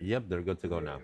Yep, they're good to go now.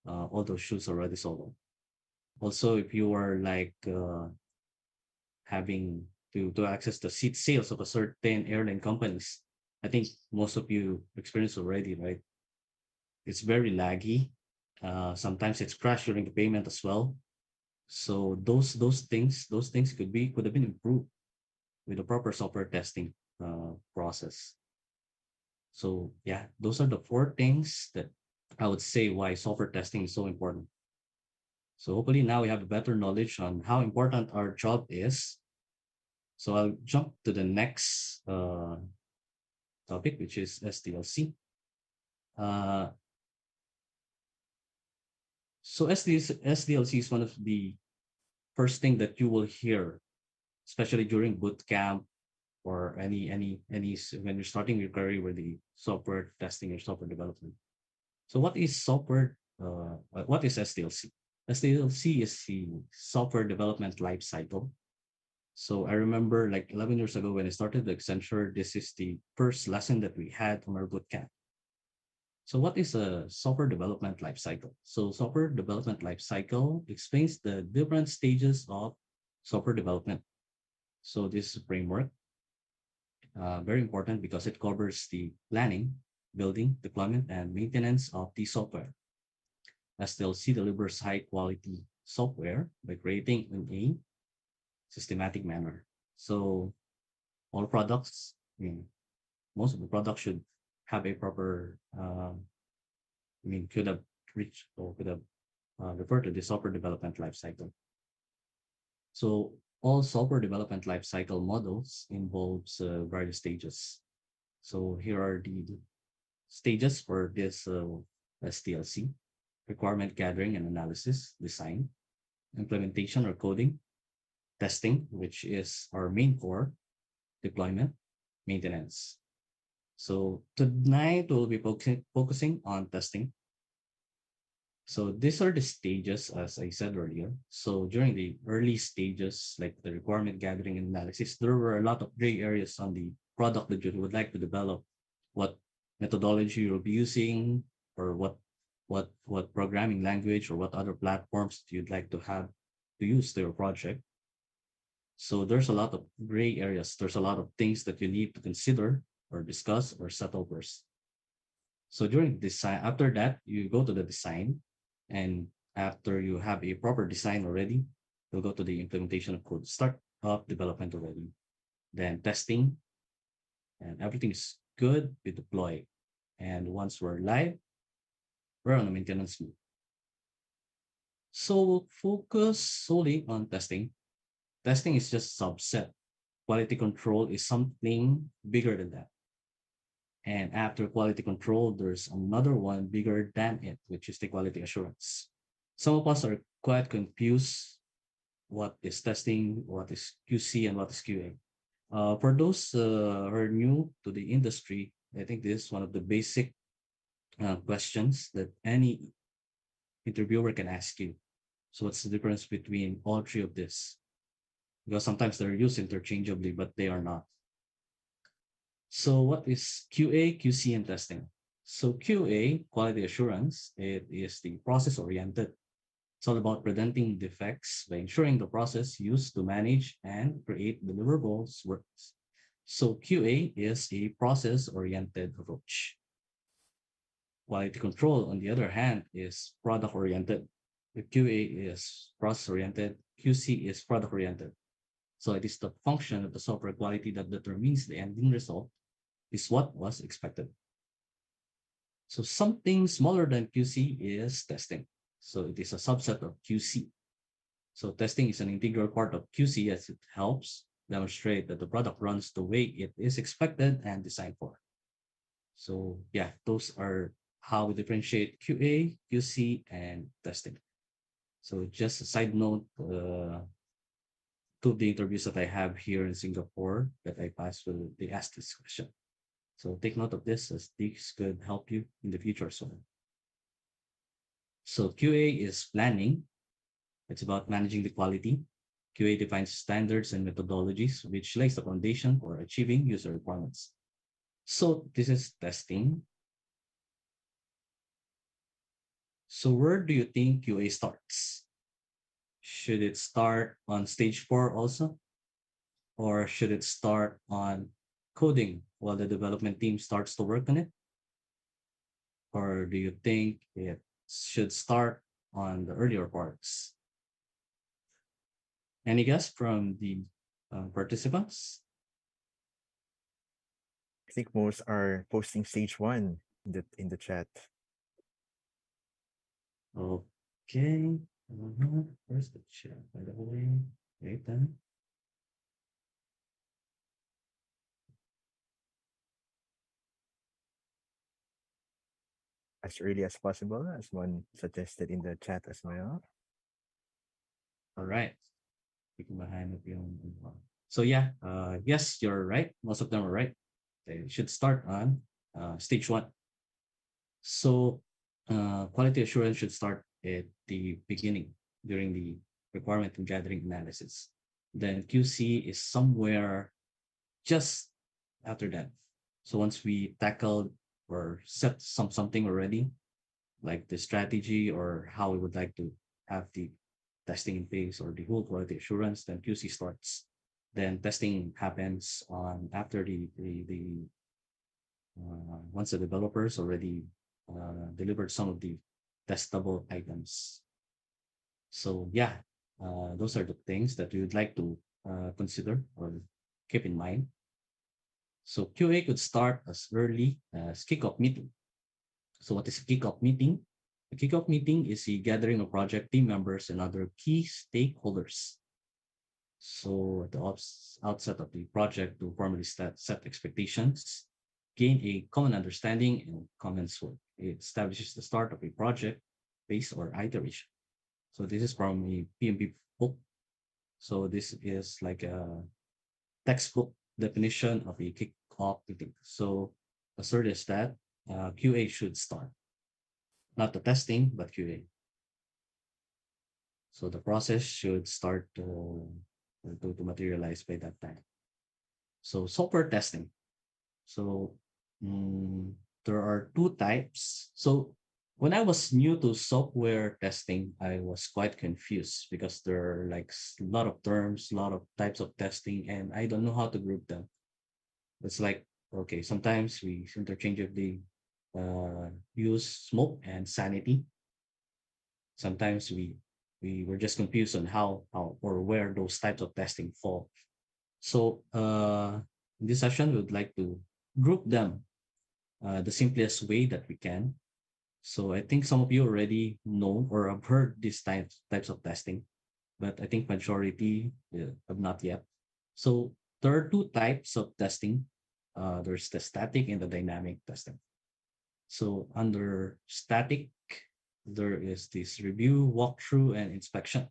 all those shoes already sold. Also, if you are like having to access the seat sales of a certain airline companies, I think most of you experience already, right? It's very laggy. Sometimes it's crashed during the payment as well. So those things could have been improved with a proper software testing process. So yeah, those are the four things that I would say why software testing is so important. So hopefully now we have a better knowledge on how important our job is. So I'll jump to the next topic, which is SDLC. Uh, so SDLC is one of the first thing that you will hear, especially during boot camp or when you're starting your career with the software testing or software development. So what is software? What is SDLC? SDLC is the software development life cycle. So I remember like 11 years ago when I started the Accenture, this is the first lesson that we had on our bootcamp. So what is a software development life cycle? So software development life cycle explains the different stages of software development. So this framework, very important because it covers the planning, building, deployment, and maintenance of the software. SDLC delivers high quality software by creating in a systematic manner. So all products, most of the products should have a proper, could have reached or could have referred to the software development lifecycle. So all software development lifecycle models involves various stages. So here are the stages for this SDLC: requirement gathering and analysis, design, implementation or coding, testing, which is our main core, deployment, maintenance. So tonight we'll be focusing on testing. So these are the stages, as I said earlier. So during the early stages, like the requirement gathering and analysis, there were a lot of gray areas on the product that you would like to develop. What methodology you'll be using, or what programming language, or what other platforms you'd like to have to use to your project. So there's a lot of gray areas. There's a lot of things that you need to consider or discuss or settle first. So during design, after that, you go to the design, and after you have a proper design already, you'll go to the implementation of code, start up development already, then testing, and everything is good. We deploy, and once we're live, we're on a maintenance mode. So we'll focus solely on testing. Testing is just subset. Quality control is something bigger than that. And after quality control, there's another one bigger than it, which is the quality assurance. Some of us are quite confused what is testing, what is QC, and what is QA. For those who are new to the industry, I think this is one of the basic questions that any interviewer can ask you. So, what's the difference between all three of this? Because sometimes they're used interchangeably, but they are not. So what is QA, QC, and testing? So QA, quality assurance, it is the process oriented. It's all about preventing defects by ensuring the process used to manage and create deliverables works. So QA is a process oriented approach. Quality control, on the other hand, is product oriented. The QA is process oriented, QC is product oriented. So it is the function of the software quality that determines the ending result is what was expected. So something smaller than QC is testing. So it is a subset of QC. So testing is an integral part of QC as it helps demonstrate that the product runs the way it is expected and designed for. So yeah, those are how we differentiate QA, QC, and testing. So just a side note, two of the interviews that I have here in Singapore that I passed will they ask this question. So take note of this as these could help you in the future. So QA is planning. It's about managing the quality. QA defines standards and methodologies, which lays the foundation for achieving user requirements. So this is testing. So where do you think QA starts? Should it start on stage four also? Or should it start on coding while the development team starts to work on it? Or do you think it should start on the earlier parts? Any guess from the participants? I think most are posting stage one in the chat. Okay. Where's the chat, by the way? Wait then. As early as possible, as one suggested in the chat as well. All right. Speaking behind of yung So yeah, yes, you're right. Most of them are right. They should start on stage one. So quality assurance should start at the beginning during the requirement and gathering analysis. Then QC is somewhere just after that. So once we tackled or set something already, like the strategy or how we would like to have the testing in place or the whole quality assurance, then QC starts. Then testing happens on after the once the developers already delivered some of the testable items. So yeah, those are the things that we would like to consider or keep in mind. So QA could start as early as kickoff meeting. So what is a kickoff meeting? A kickoff meeting is a gathering of project team members and other key stakeholders. So at the outset of the project to formally set expectations, gain a common understanding and comments work. It establishes the start of a project base or iteration. So this is from a PMP book. So this is like a textbook definition of a kickoff meeting. So assert is that QA should start, not the testing, but QA. So the process should start to materialize by that time. So software testing. So mm, there are two types. So when I was new to software testing, I was quite confused because there are like a lot of terms, a lot of types of testing, and I don't know how to group them. It's like, okay, sometimes we interchangeably use smoke and sanity. Sometimes we were just confused on how or where those types of testing fall. So in this session, we would like to group them the simplest way that we can. So I think some of you already know or have heard these types of testing, but I think majority have not yet. So there are two types of testing. There's the static and the dynamic testing. So under static, there is this review, walkthrough, and inspection.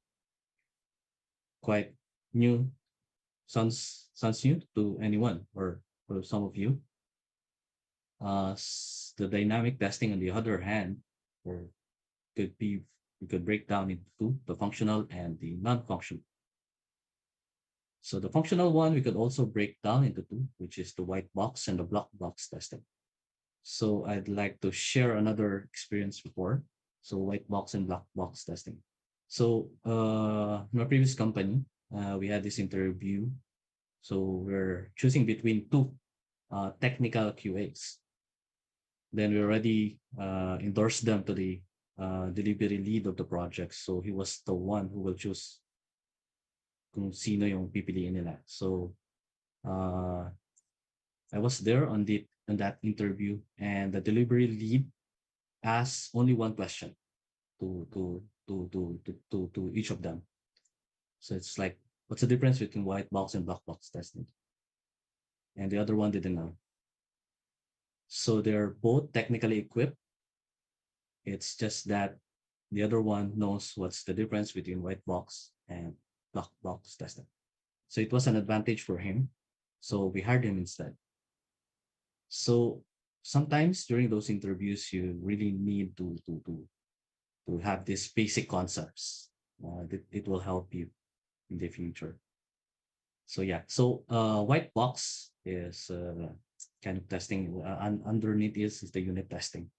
Quite new, sounds new to anyone or for some of you. The dynamic testing, on the other hand, or could be we could break down into two: the functional and the non-functional. So the functional one we could also break down into two, which is the white box and the black box testing. So I'd like to share another experience before. So white box and black box testing. So in my previous company, we had this interview. So we're choosing between two technical QAs. Then we already endorsed them to the delivery lead of the project. So he was the one who will choose kung sino yung pipiliin nila. So uh, I was there on that interview, and the delivery lead asked only one question to to to each of them. So it's like, what's the difference between white box and black box testing? And the other one didn't know. So they're both technically equipped. It's just that the other one knows what's the difference between white box and black box testing. So it was an advantage for him. So we hired him instead. So sometimes during those interviews, you really need to have these basic concepts. It will help you in the future. So yeah, so white box is kind of testing. Underneath is the unit testing.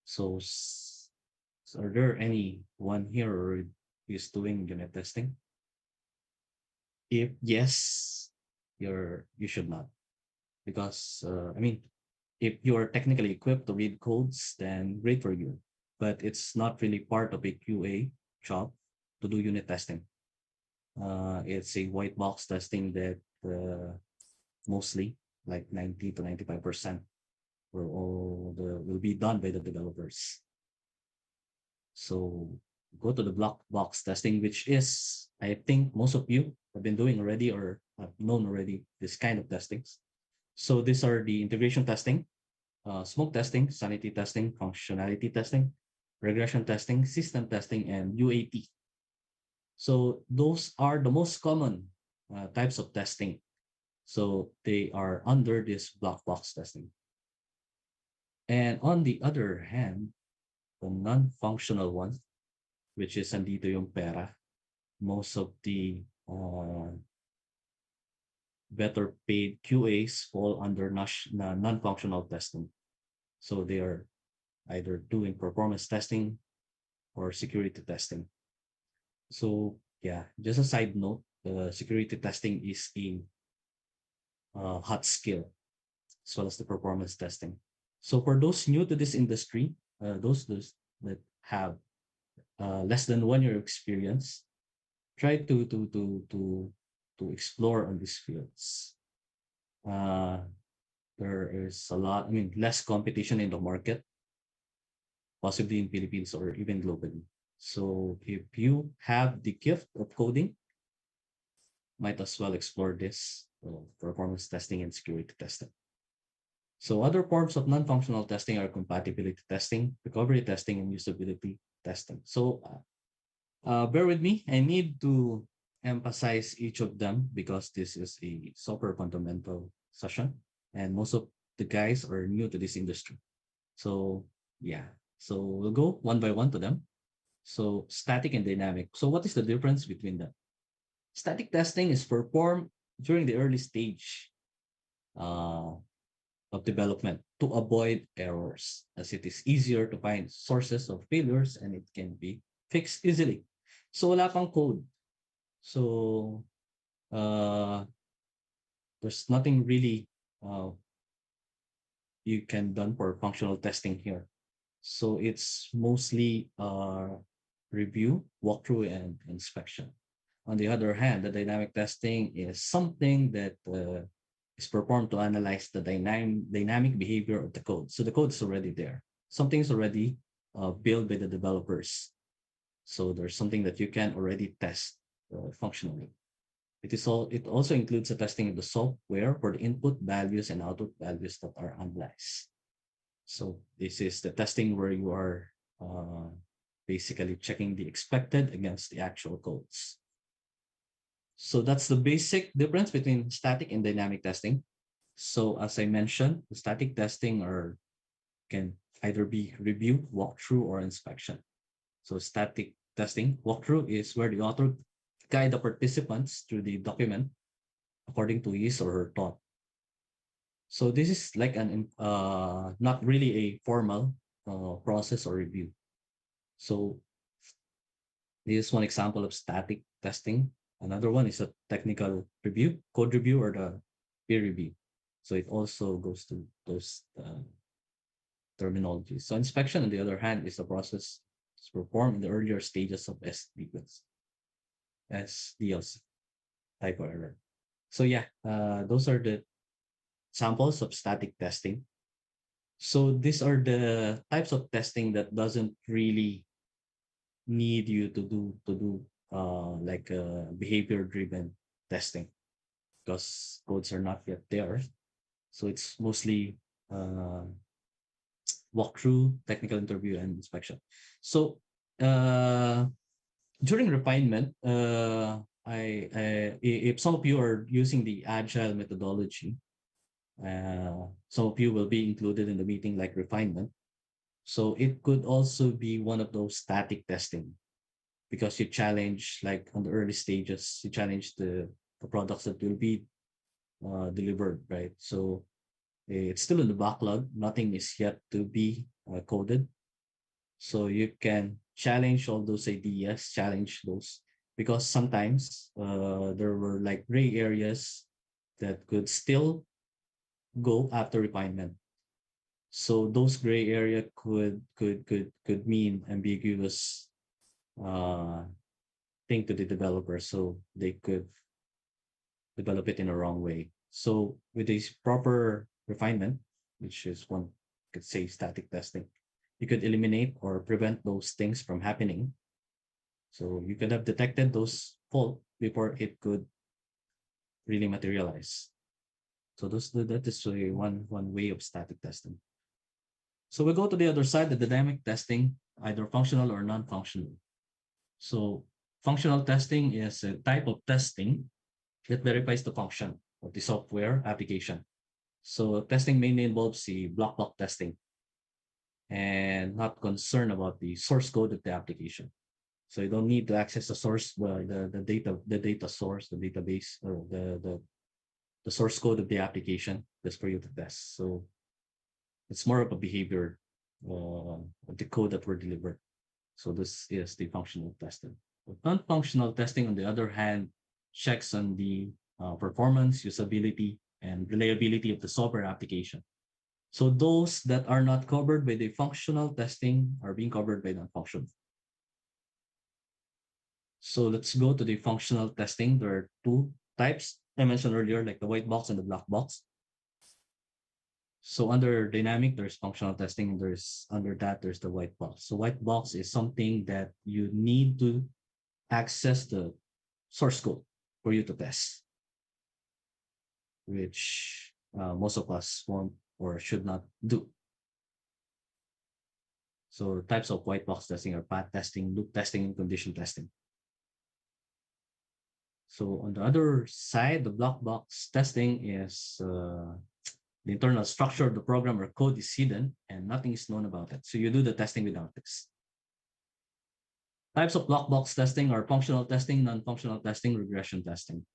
So So are there anyone here or is doing unit testing? If yes, you should not, because I mean, if you're technically equipped to read codes, then great for you. But it's not really part of a QA job to do unit testing. It's a white box testing that mostly like 90 to 95% will be done by the developers. So go to the black box testing, which is, I think most of you have been doing already or have known already this kind of testings. So these are the integration testing, smoke testing, sanity testing, functionality testing, regression testing, system testing, and UAT. So those are the most common types of testing. So they are under this black box testing. And on the other hand, the non-functional ones, which is andito yung pera, most of the better paid QAs fall under non-functional testing. So they are either doing performance testing or security testing. So yeah, just a side note, security testing is a hot skill as well as the performance testing. So for those new to this industry, those that have less than 1 year experience, try to explore on these fields. Uh, there is a lot, I mean, less competition in the market, possibly in Philippines or even globally. So if you have the gift of coding, might as well explore this performance testing and security testing. So other forms of non-functional testing are compatibility testing, recovery testing, and usability testing. So bear with me. I need to emphasize each of them because this is a super fundamental session, and most of the guys are new to this industry. So yeah, so we'll go one by one to them. So static and dynamic. So what is the difference between them? Static testing is performed during the early stage uh, of development to avoid errors, as it is easier to find sources of failures and it can be fixed easily. So wala pang code. So there's nothing really uh, you can done for functional testing here. So it's mostly review, walkthrough, and inspection. On the other hand, the dynamic testing is something that is performed to analyze the dynamic behavior of the code. So the code is already there. Something's already built by the developers. So there's something that you can already test functionally. It also includes the testing of the software for the input values and output values that are analyzed. So this is the testing where you are uh, basically checking the expected against the actual codes. So that's the basic difference between static and dynamic testing. So as I mentioned, the static testing or can either be review, walkthrough, or inspection. So static testing, walkthrough is where the author guide the participants through the document according to his or her thought. So this is like an not really a formal process or review. So this is one example of static testing. Another one is a technical review, code review, or the peer review. So it also goes to those terminologies. So inspection, on the other hand, is a process performed in the earlier stages of SDLC type of error. So yeah, those are the samples of static testing. So these are the types of testing that doesn't really need you to do like behavior driven testing because codes are not yet there. So it's mostly uh, walkthrough, technical interview, and inspection. So uh, during refinement, if some of you are using the agile methodology, some of you will be included in the meeting like refinement. So it could also be one of those static testing because you challenge like on the early stages, you challenge the products that will be delivered, right? So it's still in the backlog. Nothing is yet to be coded. So you can challenge all those ideas, challenge those, because sometimes there were like gray areas that could still go after refinement. So those gray area could mean ambiguous uh, thing to the developer, so they could develop it in a wrong way. So with this proper refinement, which is one could say static testing, you could eliminate or prevent those things from happening. So you could have detected those fault before it could really materialize. So that is really one way of static testing. So we go to the other side, the dynamic testing, either functional or non-functional. So functional testing is a type of testing that verifies the function of the software application. So testing mainly involves the block box testing and not concerned about the source code of the application. So you don't need to access the source, well, the data source, the database, or the source code of the application just for you to test. So it's more of a behavior of the code that were delivered. So this is the functional testing. But non-functional testing, on the other hand, checks on the performance, usability, and reliability of the software application. So those that are not covered by the functional testing are being covered by non-functional. So let's go to the functional testing. There are two types I mentioned earlier, like the white box and the black box. So under dynamic, there's functional testing. There's under that, there's the white box. So white box is something that you need to access the source code for you to test, which most of us won't or should not do. So types of white box testing are path testing, loop testing, and condition testing. So on the other side, the black box testing is the internal structure of the program or code is hidden and nothing is known about it. So you do the testing without this. Types of black box testing are functional testing, non-functional testing, regression testing.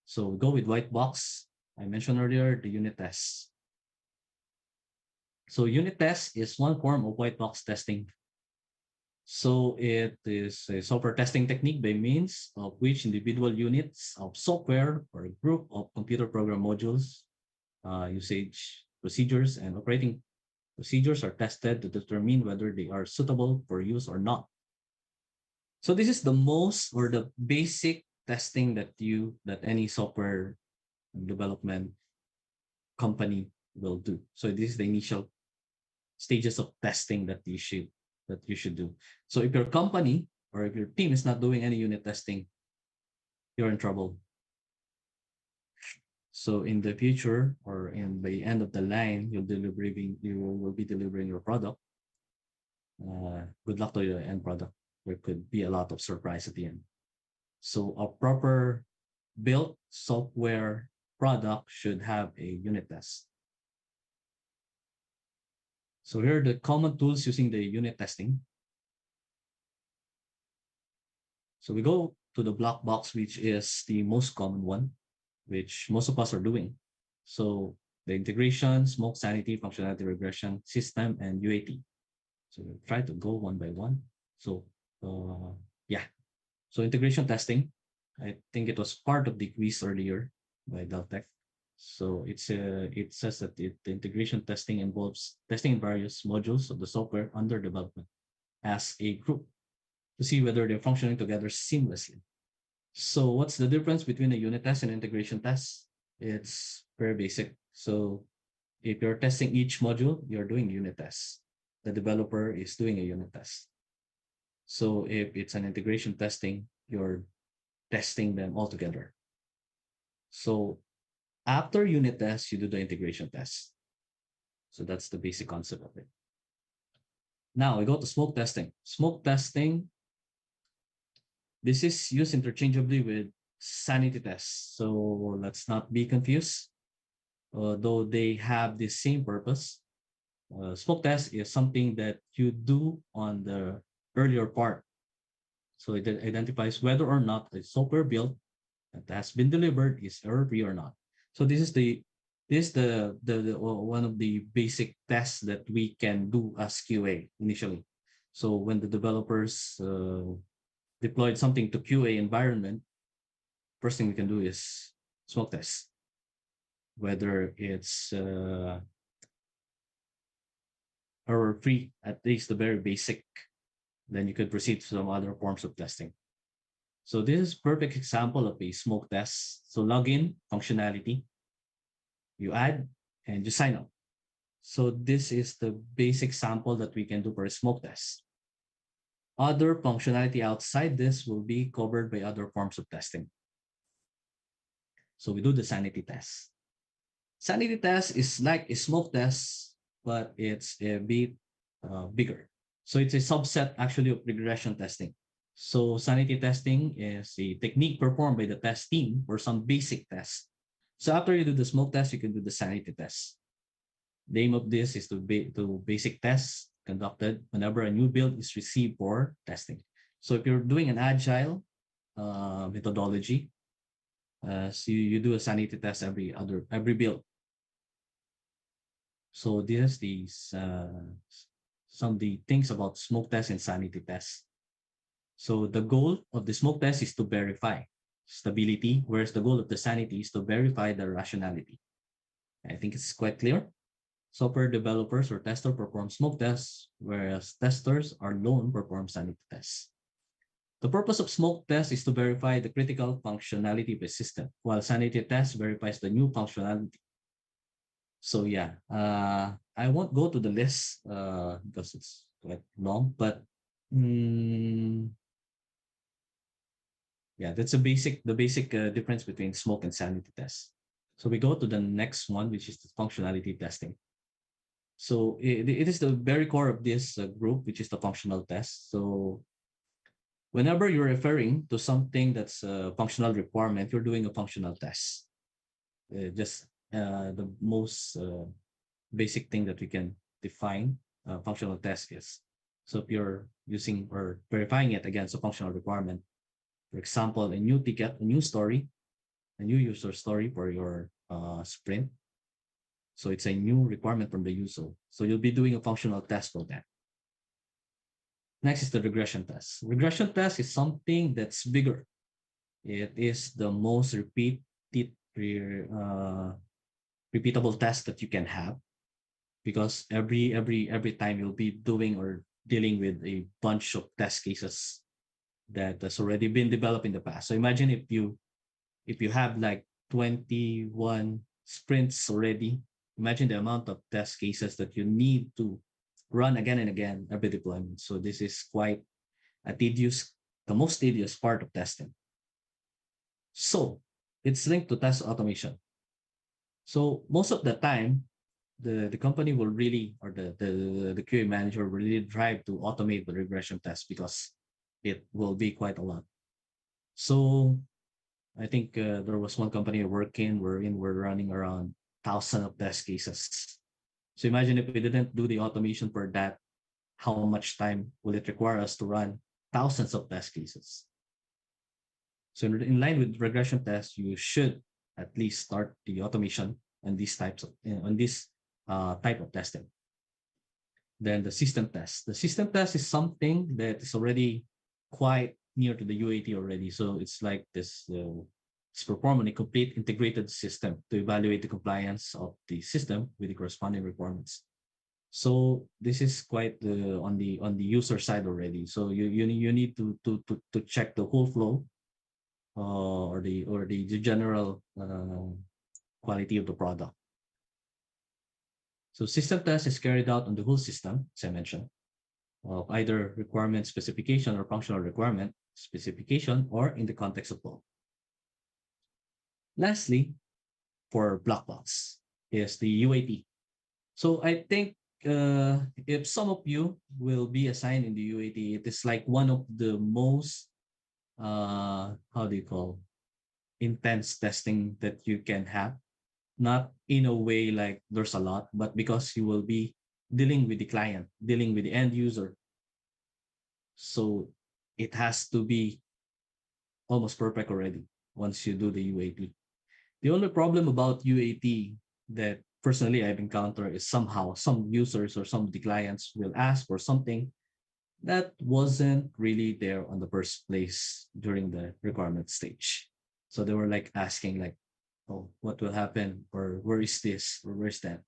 So we go with white box. I mentioned earlier the unit tests. So unit test is one form of white box testing. So it is a software testing technique by means of which individual units of software or a group of computer program modules, usage procedures, and operating procedures are tested to determine whether they are suitable for use or not. So this is the most or the basic testing that any software development company will do. So this is the initial stages of testing that you should do. So if your company or if your team is not doing any unit testing, you're in trouble. So in the future or in the end of the line, you will be delivering your product. Good luck to your end product. There could be a lot of surprise at the end. So a proper built software product should have a unit test. So here are the common tools using the unit testing. So we go to the black box, which is the most common one, which most of us are doing. So the integration, smoke sanity, functionality regression, system, and UAT. So we'll try to go one by one. So yeah. So integration testing, I think it was part of the quiz earlier by Deltec. So it says that the integration testing involves testing various modules of the software under development as a group to see whether they're functioning together seamlessly. So what's the difference between a unit test and integration test? It's very basic. So if you're testing each module, you're doing unit tests. The developer is doing a unit test. So if it's an integration testing, you're testing them all together. So after unit tests, you do the integration test. So that's the basic concept of it. Now we go to smoke testing. Smoke testing, this is used interchangeably with sanity tests. So let's not be confused. Though they have the same purpose, smoke test is something that you do on the earlier part. So it identifies whether or not the software built that has been delivered is error-free or not. So this is the one of the basic tests that we can do as QA initially. So when the developers deployed something to QA environment, first thing we can do is smoke test, whether it's error free, at least the very basic. Then you could proceed to some other forms of testing. So this is perfect example of a smoke test. So login functionality, you add and you sign up. So this is the basic sample that we can do for a smoke test. Other functionality outside this will be covered by other forms of testing. So we do the sanity test. Sanity test is like a smoke test, but it's a bit bigger. So it's a subset actually of regression testing. So sanity testing is a technique performed by the test team for some basic tests. So after you do the smoke test, you can do the sanity test. The aim of this is to basic tests conducted whenever a new build is received for testing. So if you're doing an agile methodology, so you do a sanity test every build. So this these some of the things about smoke test and sanity test. So the goal of the smoke test is to verify stability, whereas the goal of the sanity is to verify the rationality. I think it's quite clear. Software developers or tester perform smoke tests, whereas testers are lone perform sanity tests. The purpose of smoke test is to verify the critical functionality of a system, while sanity test verifies the new functionality. So yeah, I won't go to the list because it's quite long, but mm, yeah, that's the basic difference between smoke and sanity test. So we go to the next one, which is the functionality testing. So it is the very core of this group, which is the functional test. So whenever you're referring to something that's a functional requirement, you're doing a functional test. Just the most basic thing that we can define functional test is. So if you're using or verifying it against a functional requirement, for example, a new ticket, a new story, a new user story for your sprint. So it's a new requirement from the user. So you'll be doing a functional test for that. Next is the regression test. Regression test is something that's bigger. It is the most repeatable test that you can have because every time you'll be doing or dealing with a bunch of test cases that has already been developed in the past. So imagine if you have like 21 sprints already, imagine the amount of test cases that you need to run again and again every deployment. So this is quite a tedious, the most tedious part of testing. So it's linked to test automation. So most of the time, the company will really, or the QA manager will really drive to automate the regression test because it will be quite a lot. So I think there was one company I work in wherein we're running around thousand of test cases. So imagine if we didn't do the automation for that, how much time will it require us to run thousands of test cases? So in line with regression tests, you should at least start the automation on these types of on this type of testing. Then the system test. The system test is something that is already quite near to the UAT already. So it's like this. It's performed on a complete integrated system to evaluate the compliance of the system with the corresponding requirements. So this is quite on the user side already. So you need to check the whole flow or the general quality of the product. So system test is carried out on the whole system, as I mentioned, of either requirement specification or functional requirement specification or in the context of both. Lastly, for black box is the UAT. So I think if some of you will be assigned in the UAT, it is like one of the most how do you call intense testing that you can have. Not in a way like there's a lot, but because you will be dealing with the client, dealing with the end user. So it has to be almost perfect already once you do the UAT. The only problem about UAT that personally I've encountered is somehow some users or some of the clients will ask for something that wasn't really there on the first place during the requirement stage. So they were like asking like, oh, what will happen, or where is this, or where's that?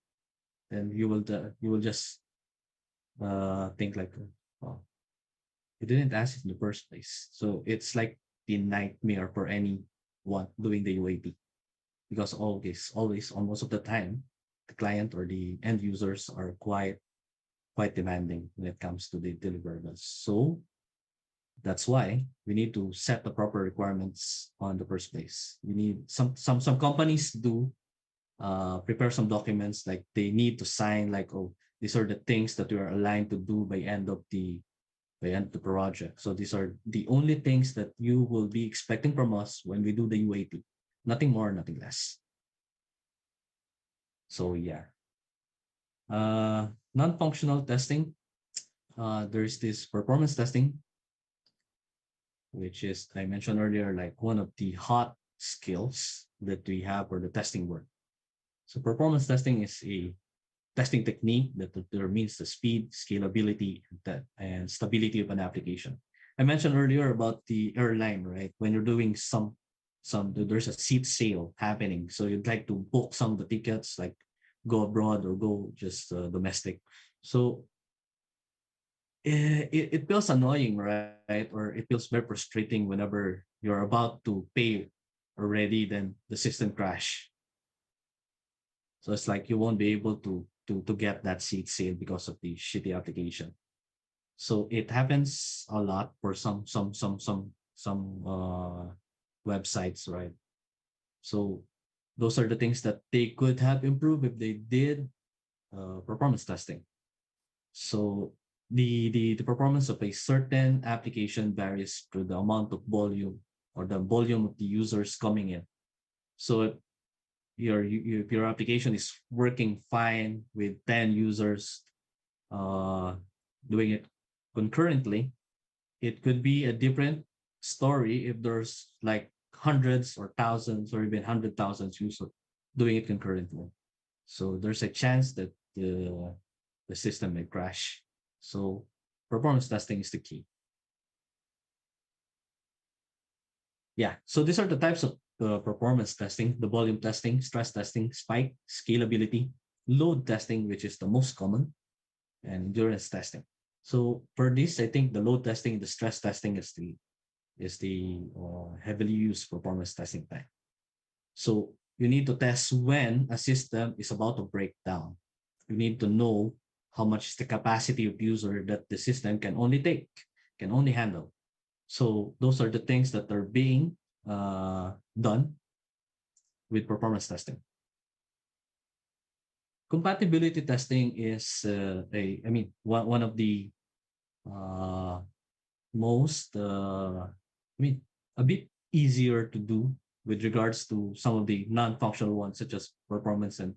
Then you will just think like, oh, you didn't ask it in the first place. So it's like the nightmare for anyone doing the UAT, because always, or most of the time, the client or the end users are quite demanding when it comes to the deliverables. So that's why we need to set the proper requirements on the first place. We need some companies do prepare some documents, like they need to sign like, oh, these are the things that we are aligned to do by end of the project. So these are the only things that you will be expecting from us when we do the UAT. Nothing more, nothing less. So yeah. Non-functional testing. There's this performance testing, which is, I mentioned earlier, like one of the hot skills that we have for the testing work. So performance testing is a testing technique that determines the speed, scalability, and stability of an application. I mentioned earlier about the airline, right? When you're doing there's a seat sale happening, so you'd like to book some of the tickets, like go abroad or go just domestic. So it feels annoying, right? Or it feels very frustrating whenever you're about to pay already, then the system crash. So it's like you won't be able to get that seat sale because of the shitty application. So it happens a lot for some websites, right? So those are the things that they could have improved if they did performance testing. So the performance of a certain application varies through the amount of volume, or the volume of the users coming in. So if your application is working fine with 10 users uh, doing it concurrently, it could be a different story if there's like hundreds or thousands or even 100,000 users doing it concurrently. So there's a chance that the system may crash. So performance testing is the key. Yeah. So these are the types of performance testing: the volume testing, stress testing, spike, scalability, load testing, which is the most common, and endurance testing. So for this, I think the load testing, the stress testing is the heavily used performance testing type. So you need to test when a system is about to break down. You need to know how much is the capacity of user that the system can only take, can only handle. So those are the things that are being done with performance testing. Compatibility testing is I mean, one of the uh, most, I mean, a bit easier to do with regards to some of the non-functional ones, such as performance and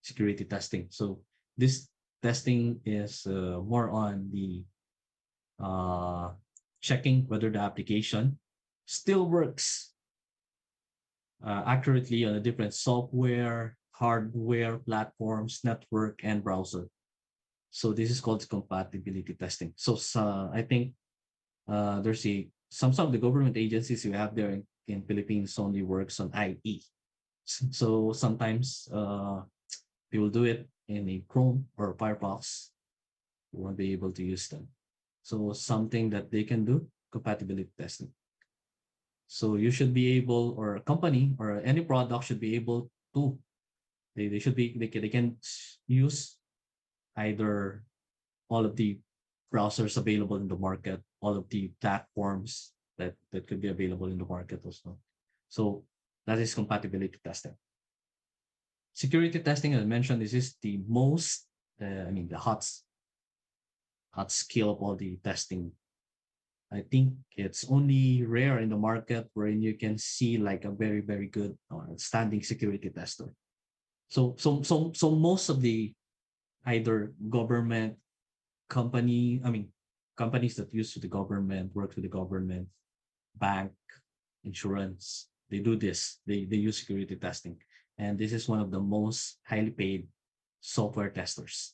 security testing. So this testing is more on the uh, checking whether the application still works accurately on a different software, hardware platforms, network, and browser. So this is called compatibility testing. So I think there's some of the government agencies you have there in Philippines only works on IE. So sometimes they will do it in a Chrome or Firefox. You won't be able to use them. So something that they can do, compatibility testing. So you should be able, or a company or any product should be able to, they should be, they can use either all of the browsers available in the market, all of the platforms that could be available in the market also. So that is compatibility testing. Security testing, as I mentioned, this is the most, I mean, the hot skill of all the testing. I think it's only rare in the market wherein you can see like a very good or outstanding security tester. So most of the either government company, I mean, companies that use the government, work with the government, bank, insurance, they do this. They use security testing. And this is one of the most highly paid software testers.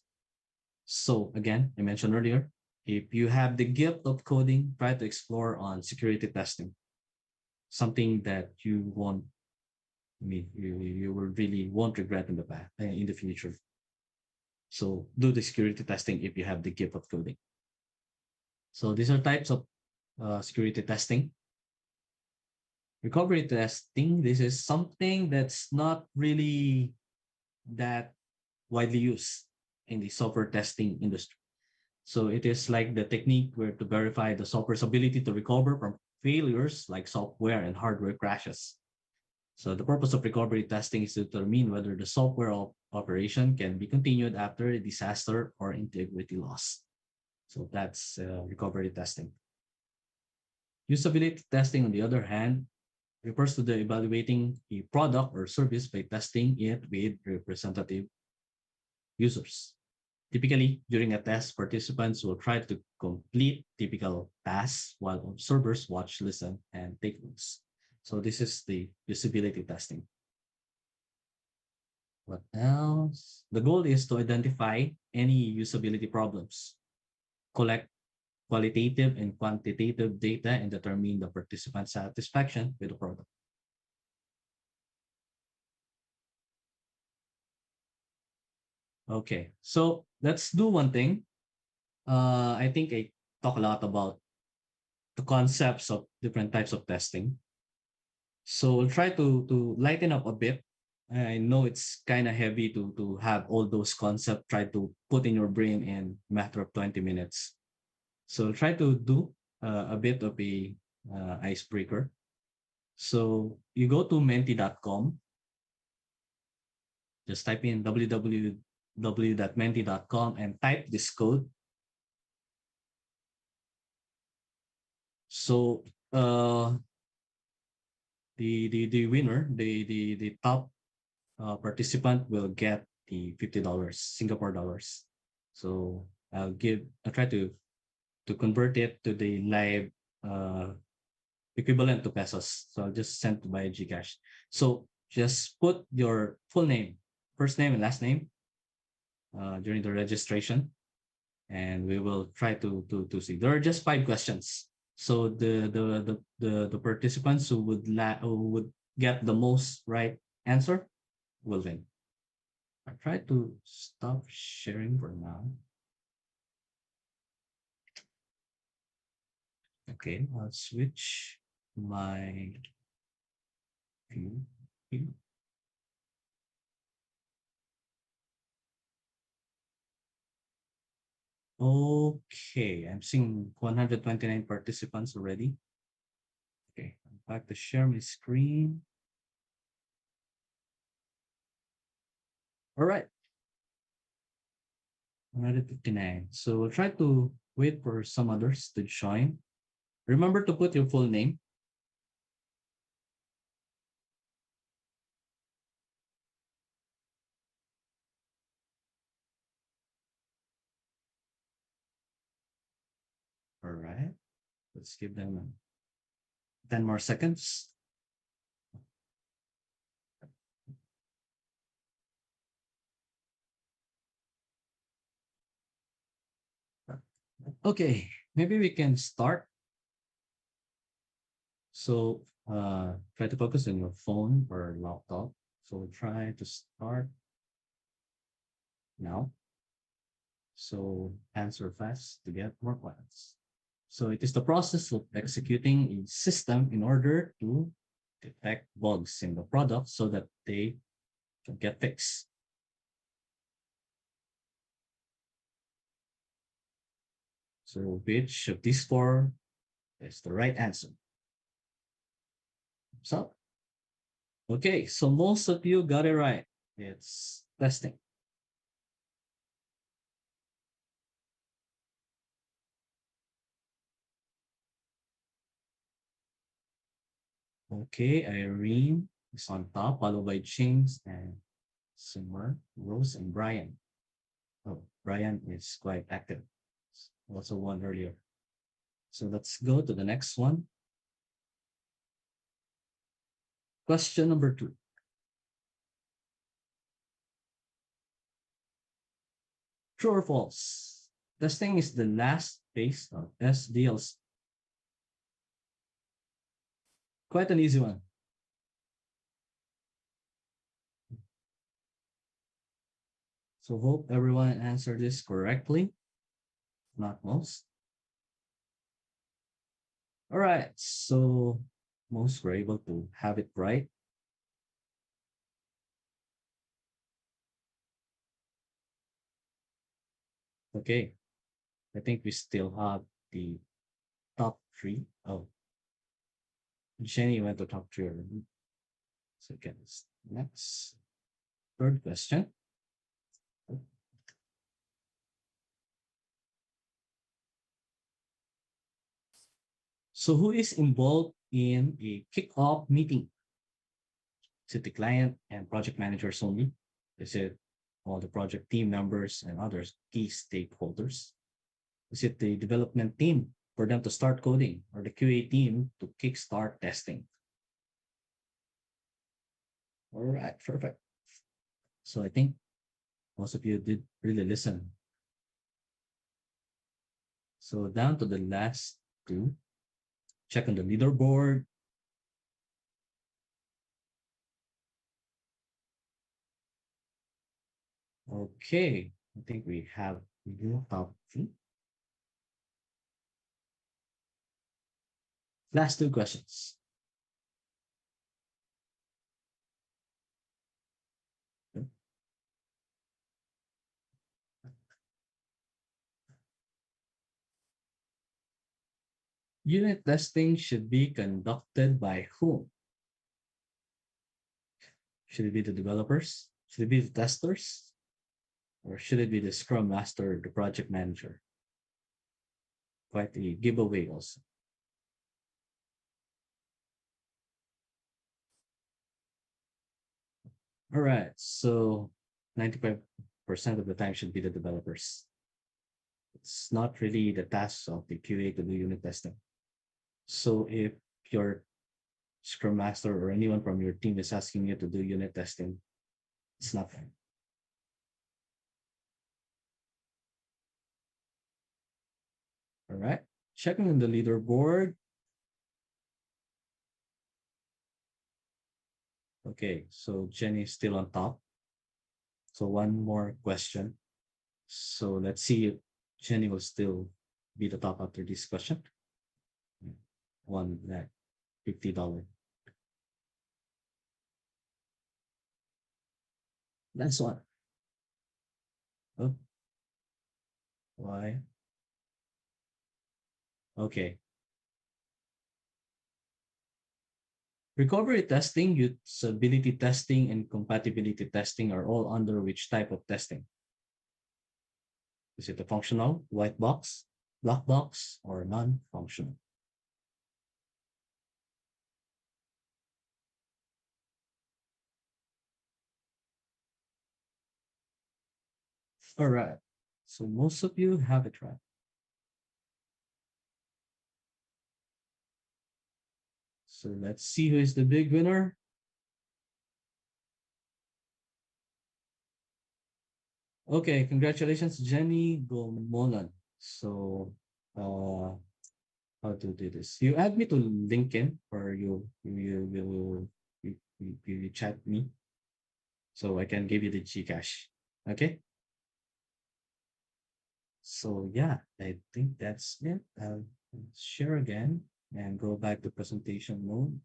So again, I mentioned earlier, If you have the gift of coding, try to explore on security testing, something that you won't, I mean, you will really won't regret in in the future. So do the security testing if you have the gift of coding. So these are types of security testing. Recovery testing, this is something that's not really that widely used in the software testing industry. So it is like the technique where to verify the software's ability to recover from failures like software and hardware crashes. So the purpose of recovery testing is to determine whether the software operation can be continued after a disaster or integrity loss. So that's recovery testing. Usability testing, on the other hand, refers to the evaluating a product or service by testing it with representative users. Typically, during a test, participants will try to complete typical tasks while observers watch, listen, and take notes. So this is the usability testing. What else? The goal is to identify any usability problems, collect qualitative and quantitative data, and determine the participant satisfaction with the product. Okay, so let's do one thing. I think I talk a lot about the concepts of different types of testing. So we'll try to lighten up a bit. I know it's kind of heavy to have all those concepts try to put in your brain in a matter of 20 minutes. So we'll try to do a bit of a icebreaker. So you go to menti.com, just type in www.menti.com and type this code. So the winner, the top participant will get the $50 Singapore dollars. So I'll try to convert it to the live uh, equivalent to pesos. So I'll just send to by Gcash. So just put your full name, first name and last name during the registration, and we will try to see. There are just 5 questions. So the participants who would get the most right answer will win. I try to stop sharing for now. Okay, I'll switch my view. Okay, I'm seeing 129 participants already. Okay, I'm back to share my screen. All right, 159. So we'll try to wait for some others to join. Remember to put your full name. All right, let's give them 10 more seconds. Okay, maybe we can start. So try to focus on your phone or laptop. So try to start now. So answer fast to get more points. So it is the process of executing a system in order to detect bugs in the product so that they can get fixed. So which of these four is the right answer? So, okay, so most of you got it right. It's testing. Okay, Irene is on top, followed by James and Summer, Rose, and Brian. Oh, Brian is quite active. Also won earlier. So let's go to the next one. Question number 2. True or false? Testing is the last phase of SDLC. Quite an easy one. So hope everyone answered this correctly, not most. All right, so most were able to have it right. Okay, I think we still have the top three. Oh, Jenny went to top three already. So again, next third question. So who is involved in a kickoff meeting? Is it the client and project managers only? Is it all the project team members and other key stakeholders? Is it the development team for them to start coding or the QA team to kickstart testing? All right, perfect. So I think most of you did really listen. So down to the last two. Check on the leaderboard. Okay, I think we have new top three. Last two questions. Unit testing should be conducted by whom? Should it be the developers? Should it be the testers? Or should it be the scrum master, the project manager? Quite a giveaway also. All right, so 95% of the time should be the developers. It's not really the task of the QA to do unit testing. So if your scrum master or anyone from your team is asking you to do unit testing, it's nothing. All right. Checking in the leaderboard. Okay, so Jenny is still on top. So one more question. So let's see if Jenny will still be the top after this question. One that $50. That's one. Oh, why? Okay. Recovery testing, usability testing, and compatibility testing are all under which type of testing? Is it a functional, white box, black box, or non-functional? All right. So most of you have it right. So let's see who is the big winner. Okay, congratulations, Jenny Gomolan. So, how to do this? You add me to LinkedIn, or you chat me, so I can give you the Gcash. Okay. So yeah, I think that's it. I'll share again and go back to presentation mode.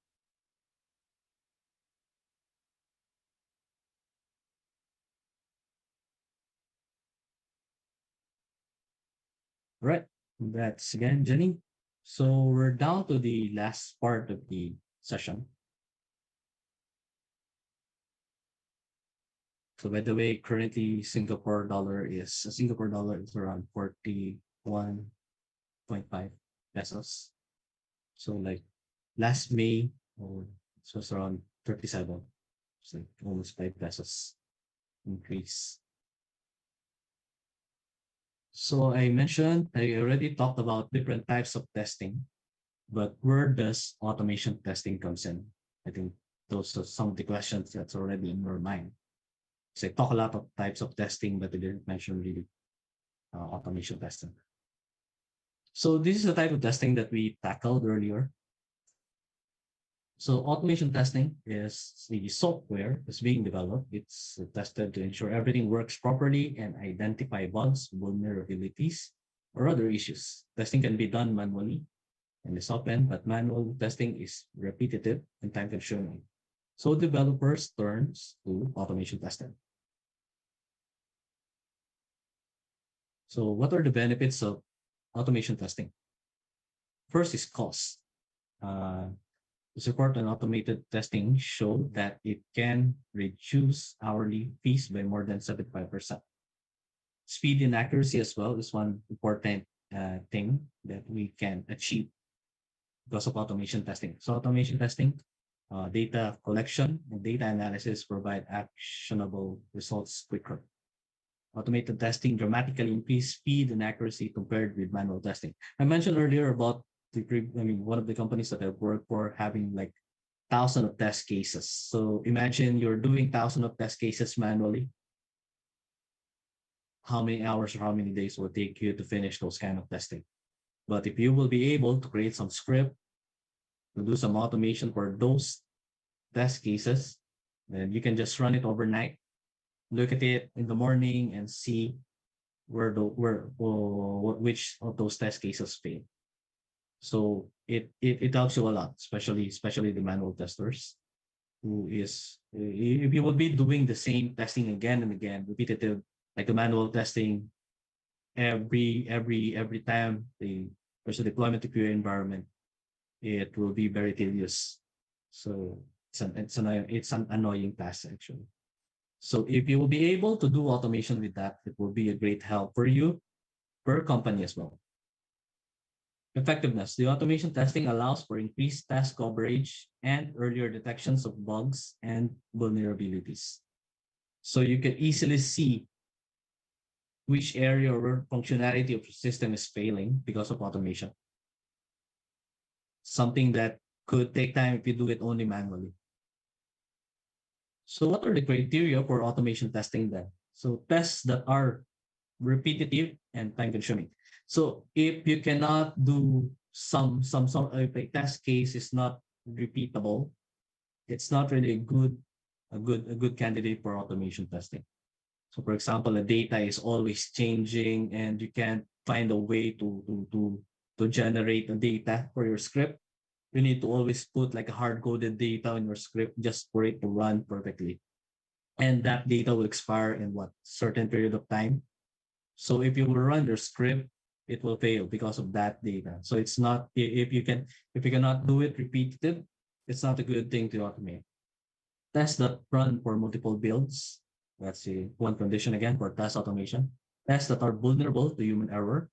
Right. That's again, Jenny. So we're down to the last part of the session. So by the way, currently Singapore dollar is around 41.5 pesos. So like last May, oh, it was around 37. It's like almost 5 pesos increase. So I already talked about different types of testing, but where does automation testing comes in? I think those are some of the questions that's already in your mind. So I talk a lot of types of testing, but I didn't mention really automation testing. So this is the type of testing that we tackled earlier. So automation testing is the software that's being developed. It's tested to ensure everything works properly and identify bugs, vulnerabilities, or other issues. Testing can be done manually in the soft end, but manual testing is repetitive and time consuming. So developers turns to automation testing. So what are the benefits of automation testing? First is cost. Uh, the support and automated testing showed that it can reduce hourly fees by more than 75%. Speed and accuracy as well is one important thing that we can achieve because of automation testing. So automation testing, data collection and data analysis provide actionable results quicker. Automated testing dramatically increase speed and accuracy compared with manual testing. I mentioned earlier about one of the companies that I work for having like thousand of test cases. So imagine you're doing thousand of test cases manually. How many hours or how many days will it take you to finish those kind of testing? But if you will be able to create some script to do some automation for those test cases, then you can just run it overnight, look at it in the morning, and see which of those test cases fail. So it helps you a lot, especially the manual testers who is if you will be doing the same testing again and again, repetitive, like the manual testing every time there's a deployment to QA environment, it will be very tedious. So it's an annoying task actually. So if you will be able to do automation with that, it will be a great help for you, per company as well. Effectiveness. The automation testing allows for increased task coverage and earlier detections of bugs and vulnerabilities. So you can easily see which area or functionality of your system is failing because of automation. Something that could take time if you do it only manually. So what are the criteria for automation testing then? So tests that are repetitive and time consuming. So if you cannot do some if a test case is not repeatable, it's not really a good candidate for automation testing. So for example, the data is always changing and you can't find a way to generate the data for your script. You need to always put like a hard coded data in your script just for it to run perfectly. And that data will expire in what certain period of time. So if you will run your script, it will fail because of that data. So it's not if you cannot do it repetitive, it's not a good thing to automate. Tests that run for multiple builds. Let's see one condition again for test automation. Tests that are vulnerable to human error.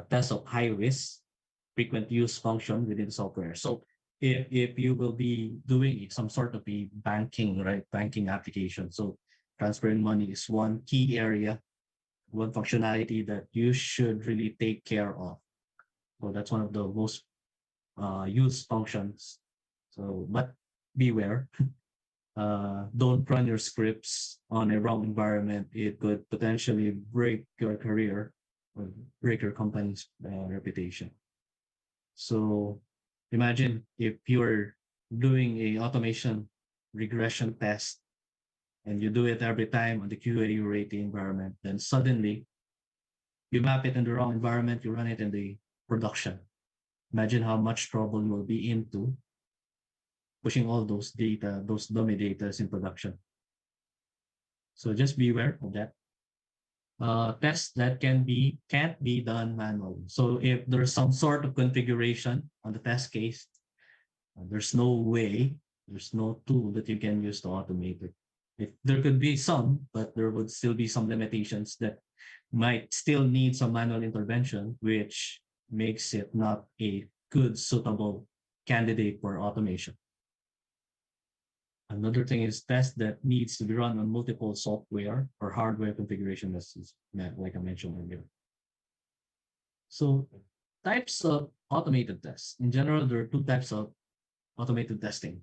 Tests of high risk, frequent use function within the software. So if you will be doing some sort of a banking, right, banking application, so transferring money is one key area, one functionality that you should really take care of. So that's one of the most used functions. So, but beware, don't run your scripts on a wrong environment. It could potentially break your career or break your company's reputation. So imagine if you're doing a automation regression test and you do it every time on the QA rating environment, then suddenly you map it in the wrong environment, you run it in the production. Imagine how much trouble you will be into pushing all those data, those dummy data in production. So just be aware of that. Tests that can't be done manually. So if there's some sort of configuration on the test case, there's no way, there's no tool that you can use to automate it. If there could be some, but there would still be some limitations that might still need some manual intervention, which makes it not a good, suitable candidate for automation. Another thing is test that needs to be run on multiple software or hardware configuration, as is like I mentioned earlier. So types of automated tests. In general, there are two types of automated testing.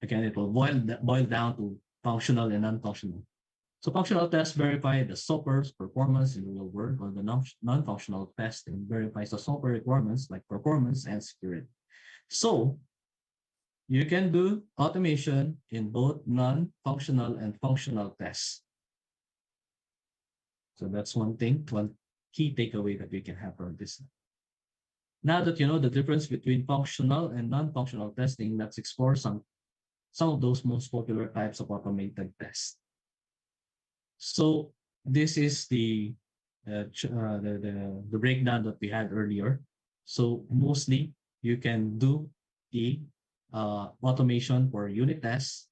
Again, it will boil down to functional and non-functional. So functional tests verify the software's performance in the real world, while the non-functional testing verifies the software requirements like performance and security. So you can do automation in both non-functional and functional tests. So that's one thing, one key takeaway that we can have from this. Now that you know the difference between functional and non-functional testing, let's explore some of those most popular types of automated tests. So this is the breakdown that we had earlier. So mostly you can do the automation for unit tests.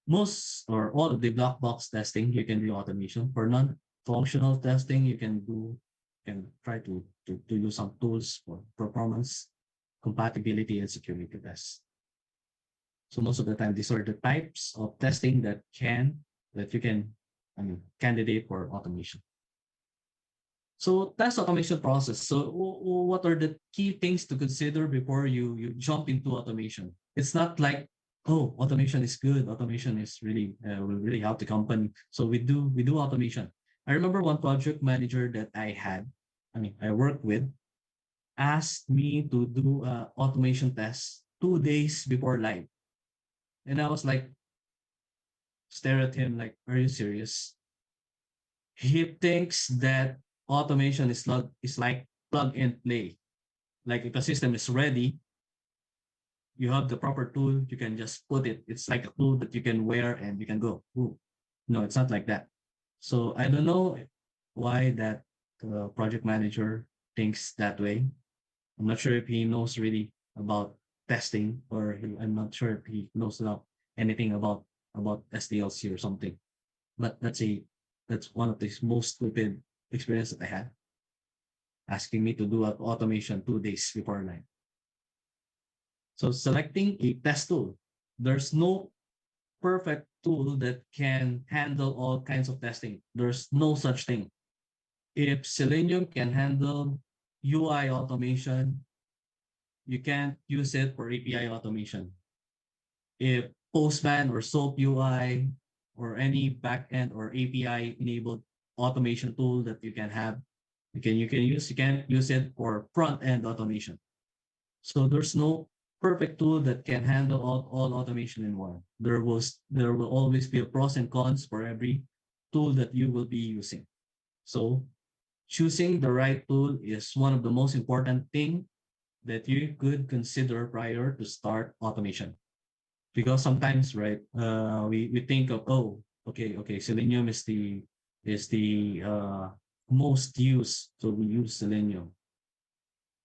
Most or all of the black box testing you can do automation. For non-functional testing, you can try to use some tools for performance, compatibility, and security tests. So most of the time, these are the types of testing that you can, I mean, candidate for automation. So test automation process. So what are the key things to consider before you jump into automation? It's not like, oh, automation is good. Automation is really will really help the company. So we do automation. I remember one project manager that I worked with, asked me to do automation tests 2 days before live, and I was like, stare at him like, are you serious? He thinks that automation is like plug and play. Like if a system is ready, you have the proper tool, you can just put it. It's like a tool that you can wear and you can go. Ooh. No, it's not like that. So I don't know why that project manager thinks that way. I'm not sure if he knows really about testing, or I'm not sure if he knows anything about SDLC or something. But that's one of the most stupid experience that I had, asking me to do an automation 2 days before night. So selecting a test tool. There's no perfect tool that can handle all kinds of testing. There's no such thing. If Selenium can handle UI automation, you can't use it for API automation. If Postman or SOAP UI or any backend or API enabled automation tool that you can have, you can use it for front end automation. So there's no perfect tool that can handle all automation in one. There will always be a pros and cons for every tool that you will be using. So choosing the right tool is one of the most important thing that you could consider prior to start automation. Because sometimes, right, we think of, oh, okay, Selenium is the most used, so we use Selenium.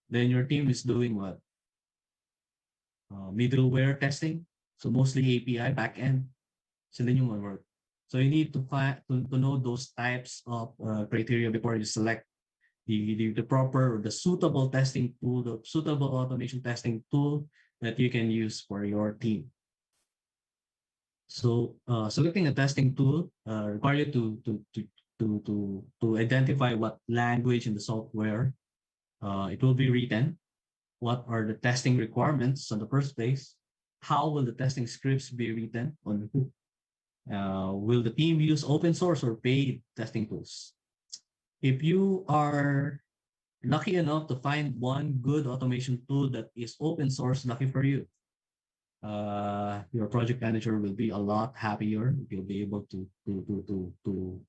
Then your team is doing what? Middleware testing, so mostly API backend. Selenium will work. So you need to know those types of criteria before you select the proper or the suitable testing tool, the suitable automation testing tool that you can use for your team. So selecting a testing tool require you to identify what language in the software it will be written, what are the testing requirements in the first place, how will the testing scripts be written, on who, will the team use open source or paid testing tools. If you are lucky enough to find one good automation tool that is open source, lucky for you. Your project manager will be a lot happier if you'll be able to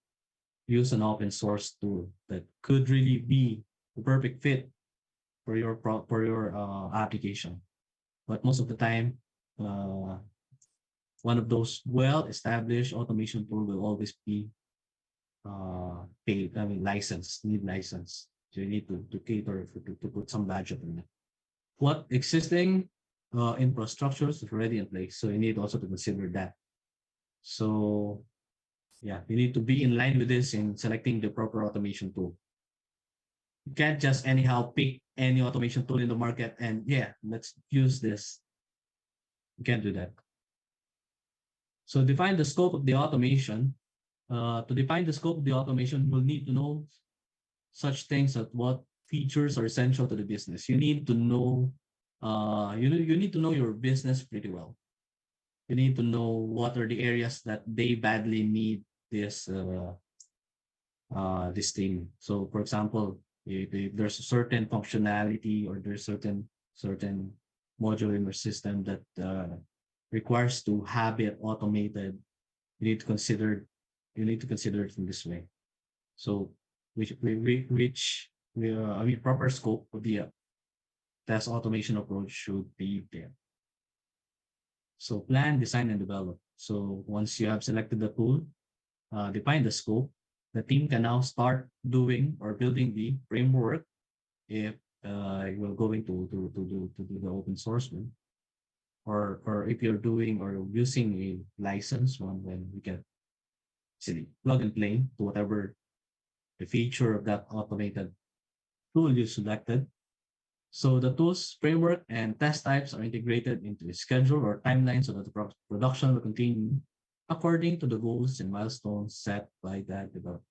use an open source tool that could really be the perfect fit for your application. But most of the time, uh, one of those well-established automation tool will always be paid. I mean, license, need license. So you need to cater to put some budget in it. What existing infrastructures is already in place. So you need also to consider that. So yeah, you need to be in line with this in selecting the proper automation tool. You can't just anyhow pick any automation tool in the market and yeah, let's use this. You can't do that. So define the scope of the automation. To define the scope of the automation, you'll need to know such things as what features are essential to the business. You need to know you need to know your business pretty well. You need to know what are the areas that they badly need this this thing. So, for example, if there's a certain functionality or there's certain module in your system that requires to have it automated, you need to consider it in this way. So, I mean, proper scope of the test automation approach should be there. So, plan, design, and develop. So, once you have selected the tool, define the scope, the team can now start doing or building the framework if you're going to do the open source one, or if you're doing or using a license one, then we can simply plug and play to whatever the feature of that automated tool you selected. So the tools, framework, and test types are integrated into a schedule or timeline so that the production will continue according to the goals and milestones set by that developer.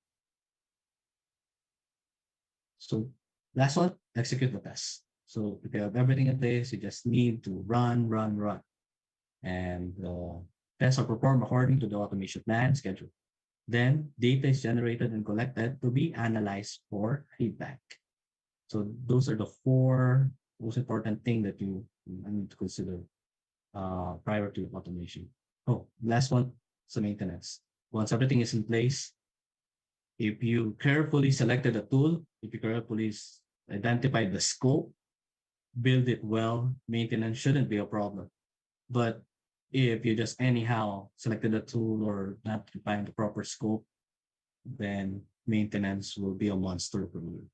So last one, execute the test. So if you have everything in place, you just need to run, and tests are performed according to the automation plan schedule. Then data is generated and collected to be analyzed for feedback. So those are the four most important things that you need to consider prior to automation. Oh, last one is the maintenance. Once everything is in place, if you carefully selected a tool, if you carefully identified the scope, build it well, maintenance shouldn't be a problem. But if you just anyhow selected a tool or not defined the proper scope, then maintenance will be a monster for you.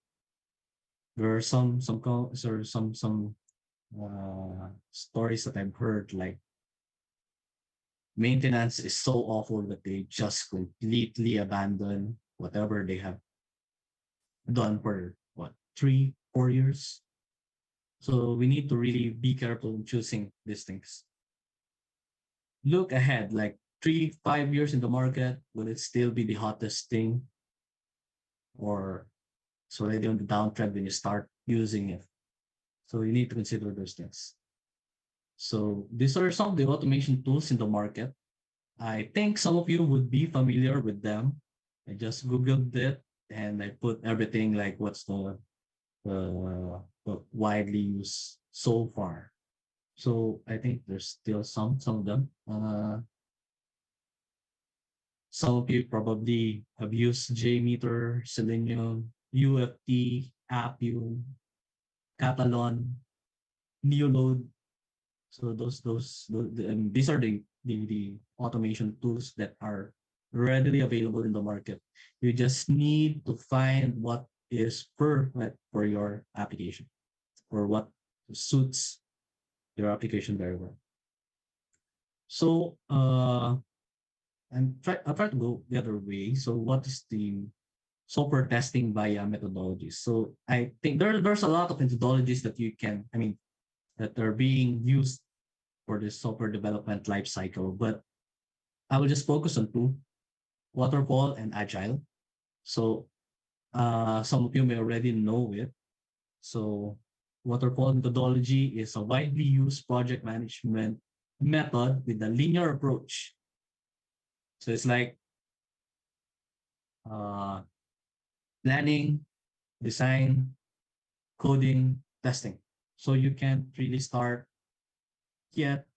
There are some stories that I've heard like maintenance is so awful that they just completely abandon whatever they have done for what 3 4 years. So we need to really be careful in choosing these things. Look ahead, like 3 5 years in the market, will it still be the hottest thing, or it's already on the downtrend when you start using it? So you need to consider those things. So these are some of the automation tools in the market. I think some of you would be familiar with them. I just googled it and I put everything like what's the widely used so far. So I think there's still some of them. Some of you probably have used JMeter, Selenium, UFT, Appium, Catalan, Neoload. So and these are the automation tools that are readily available in the market. You just need to find what is perfect for your application or what suits your application very well. So I'll try to go the other way. So what is the software testing via methodologies? So I think there's a lot of methodologies that you can, I mean, that are being used for the software development life cycle, but I will just focus on two: waterfall and agile. So some of you may already know it. So waterfall methodology is a widely used project management method with a linear approach. So it's like uh, planning, design, coding, testing. So you can't really start yet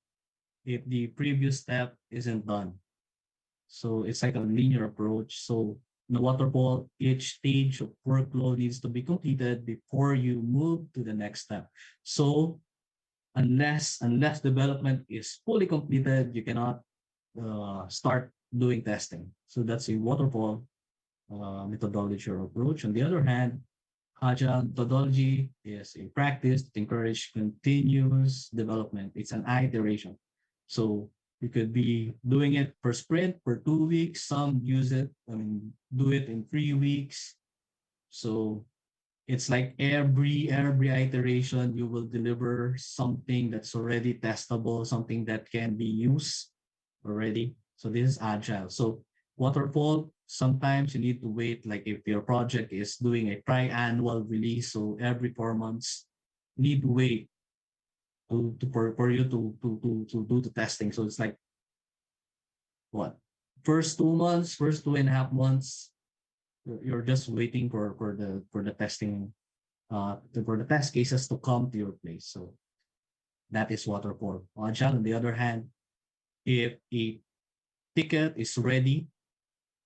if the previous step isn't done. So it's like a linear approach. So in the waterfall, each stage of workload needs to be completed before you move to the next step. So unless development is fully completed, you cannot start doing testing. So that's a waterfall methodology or approach. On the other hand, agile methodology is a practice to encourage continuous development. It's an iteration. So you could be doing it per sprint for 2 weeks. Some use it, I mean, do it in 3 weeks. So it's like every iteration you will deliver something that's already testable, something that can be used already. So this is agile. So waterfall, sometimes you need to wait, like if your project is doing a tri-annual release, so every 4 months, you need to wait for you to do the testing. So it's like what, first 2 months, first 2.5 months, you're just waiting for the testing for the test cases to come to your place. So that is waterfall. Agile, on the other hand, if a ticket is ready,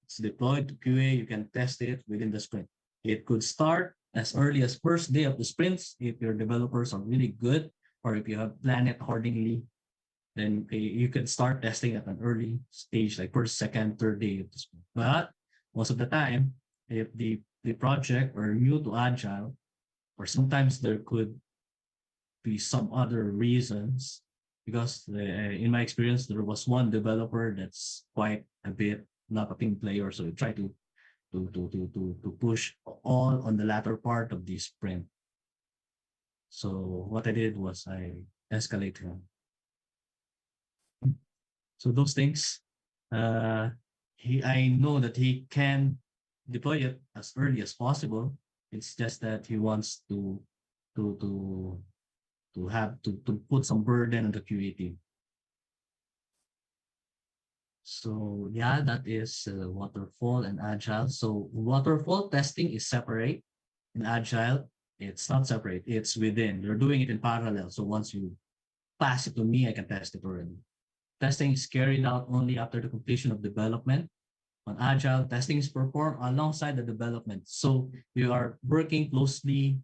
it's deployed to QA, you can test it within the sprint. It could start as early as first day of the sprints if your developers are really good, or if you have planned it accordingly, then you can start testing at an early stage, like first, second, third day of the sprint. But most of the time, if the project are new to Agile, or sometimes there could be some other reasons, because in my experience, there was one developer that's quite a bit not a team player, so we try to push all on the latter part of the sprint. So what I did was I escalated him. So those things, uh, I know that he can deploy it as early as possible. It's just that he wants to to to put some burden on the QA team. So yeah, that is waterfall and agile. So waterfall testing is separate. In agile, it's not separate. It's within. You're doing it in parallel. So once you pass it to me, I can test it already. Testing is carried out only after the completion of development. On agile, testing is performed alongside the development. So you are working closely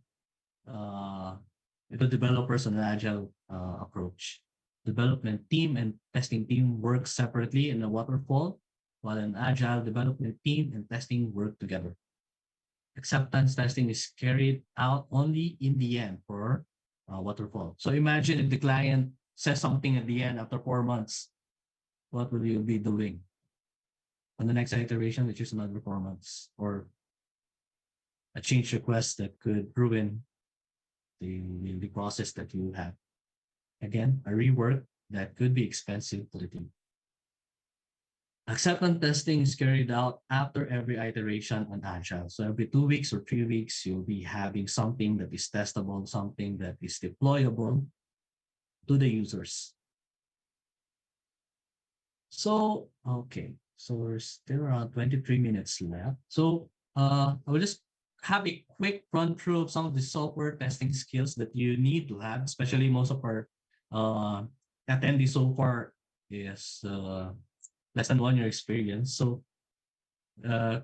uh, with the developers on an agile approach. Development team and testing team work separately in the waterfall, while an agile development team and testing work together. Acceptance testing is carried out only in the end for waterfall. So imagine if the client says something at the end after 4 months, what will you be doing on the next iteration, which is another 4 months, or a change request that could ruin the process that you have. Again, a rework that could be expensive to the team. Acceptance testing is carried out after every iteration on Agile. So every 2 weeks or 3 weeks, you'll be having something that is testable, something that is deployable to the users. So, okay. So we're still around 23 minutes left. So I will just have a quick run through of some of the software testing skills that you need to have, especially most of our uh, attendees so far is less than 1 year experience. So uh,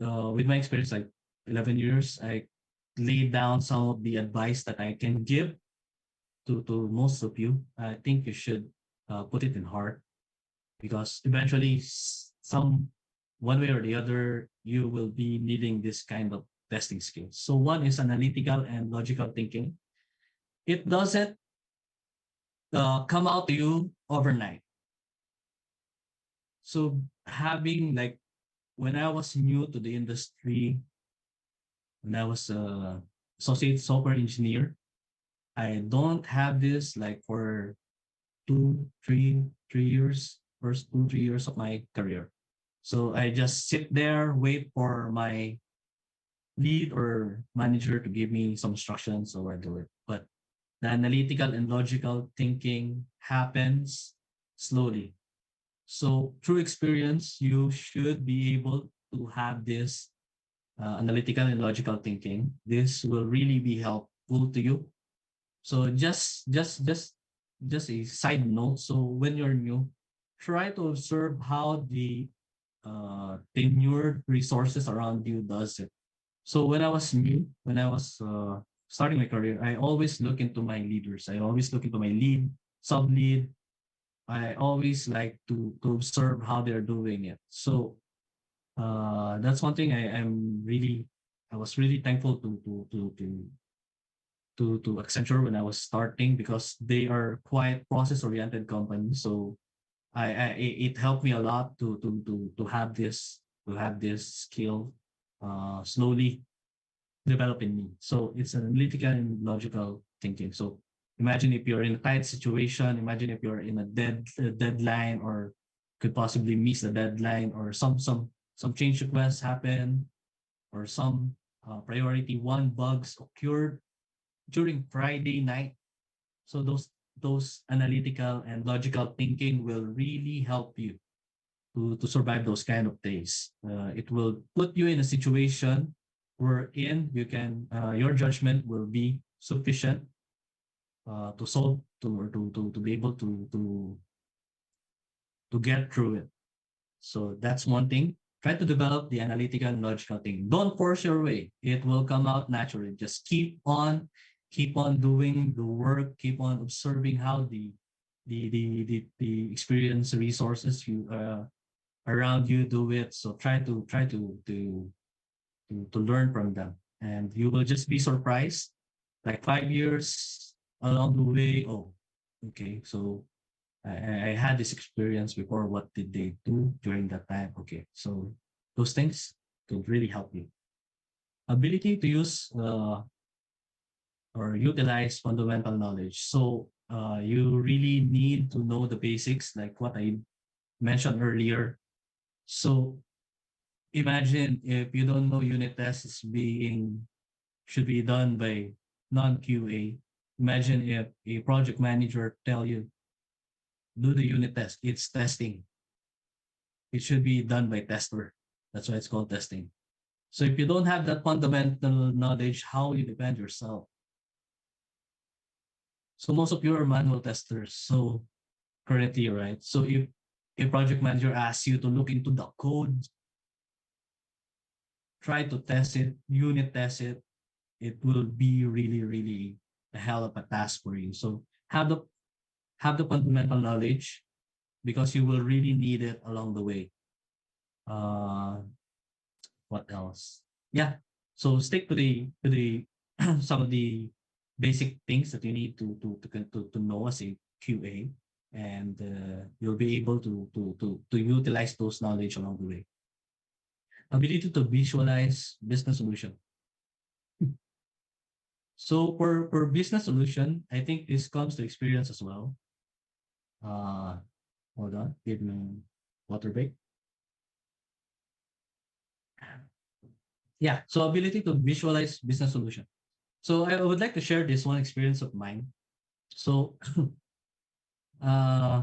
with my experience, like 11 years, I laid down some of the advice that I can give to most of you. I think you should put it in heart, because eventually some one way or the other you will be needing this kind of testing skills. So one is analytical and logical thinking. It doesn't come out to you overnight. So having, like, when I was new to the industry, when I was a associate software engineer, I don't have this like for two, three years, first 2, 3 years of my career. So I just sit there, wait for my lead or manager to give me some instructions, so I do it. But the analytical and logical thinking happens slowly. So through experience, you should be able to have this analytical and logical thinking. This will really be helpful to you. So just a side note. So when you're new, try to observe how the tenured resources around you does it. So when I was new, when I was starting my career, I always look into my leaders. I always look into my lead, sub lead. I always like to observe how they're doing it. So that's one thing I was really thankful to Accenture when I was starting, because they are quite process oriented company. So it helped me a lot to have this skill slowly develop in me. So it's an analytical and logical thinking. So imagine if you're in a tight situation, imagine if you're in a deadline, or could possibly miss the deadline, or some change requests happen, or some priority one bugs occurred during Friday night. So those analytical and logical thinking will really help you to survive those kind of days. It will put you in a situation wherein you can your judgment will be sufficient to solve to be able to get through it. So that's one thing. Try to develop the analytical and logical thing. Don't force your way. It will come out naturally. Just keep on doing the work, keep on observing how the experience resources you around you do it. So try to learn from them. And you will just be surprised. Like 5 years along the way, oh, okay, so I had this experience before. What did they do during that time? Okay, so those things could really help you. Ability to use or utilize fundamental knowledge. So you really need to know the basics, like what I mentioned earlier. So imagine if you don't know unit tests being should be done by non-QA. Imagine if a project manager tell you do the unit test. It's testing. It should be done by tester. That's why it's called testing. So if you don't have that fundamental knowledge, how you defend yourself? So most of you are manual testers. So currently, right? So if a project manager asks you to look into the code, try to test it, unit test it, it will be really, really a hell of a task for you. So have the fundamental knowledge because you will really need it along the way. Uh, what else? Yeah. So stick to the some of the basic things that you need to know as a QA, and you'll be able to utilize those knowledge along the way. Ability to visualize business solution. So for business solution, I think this comes to experience as well. Uh, hold on, give me water break. Yeah. So ability to visualize business solution. So I would like to share this one experience of mine. So uh,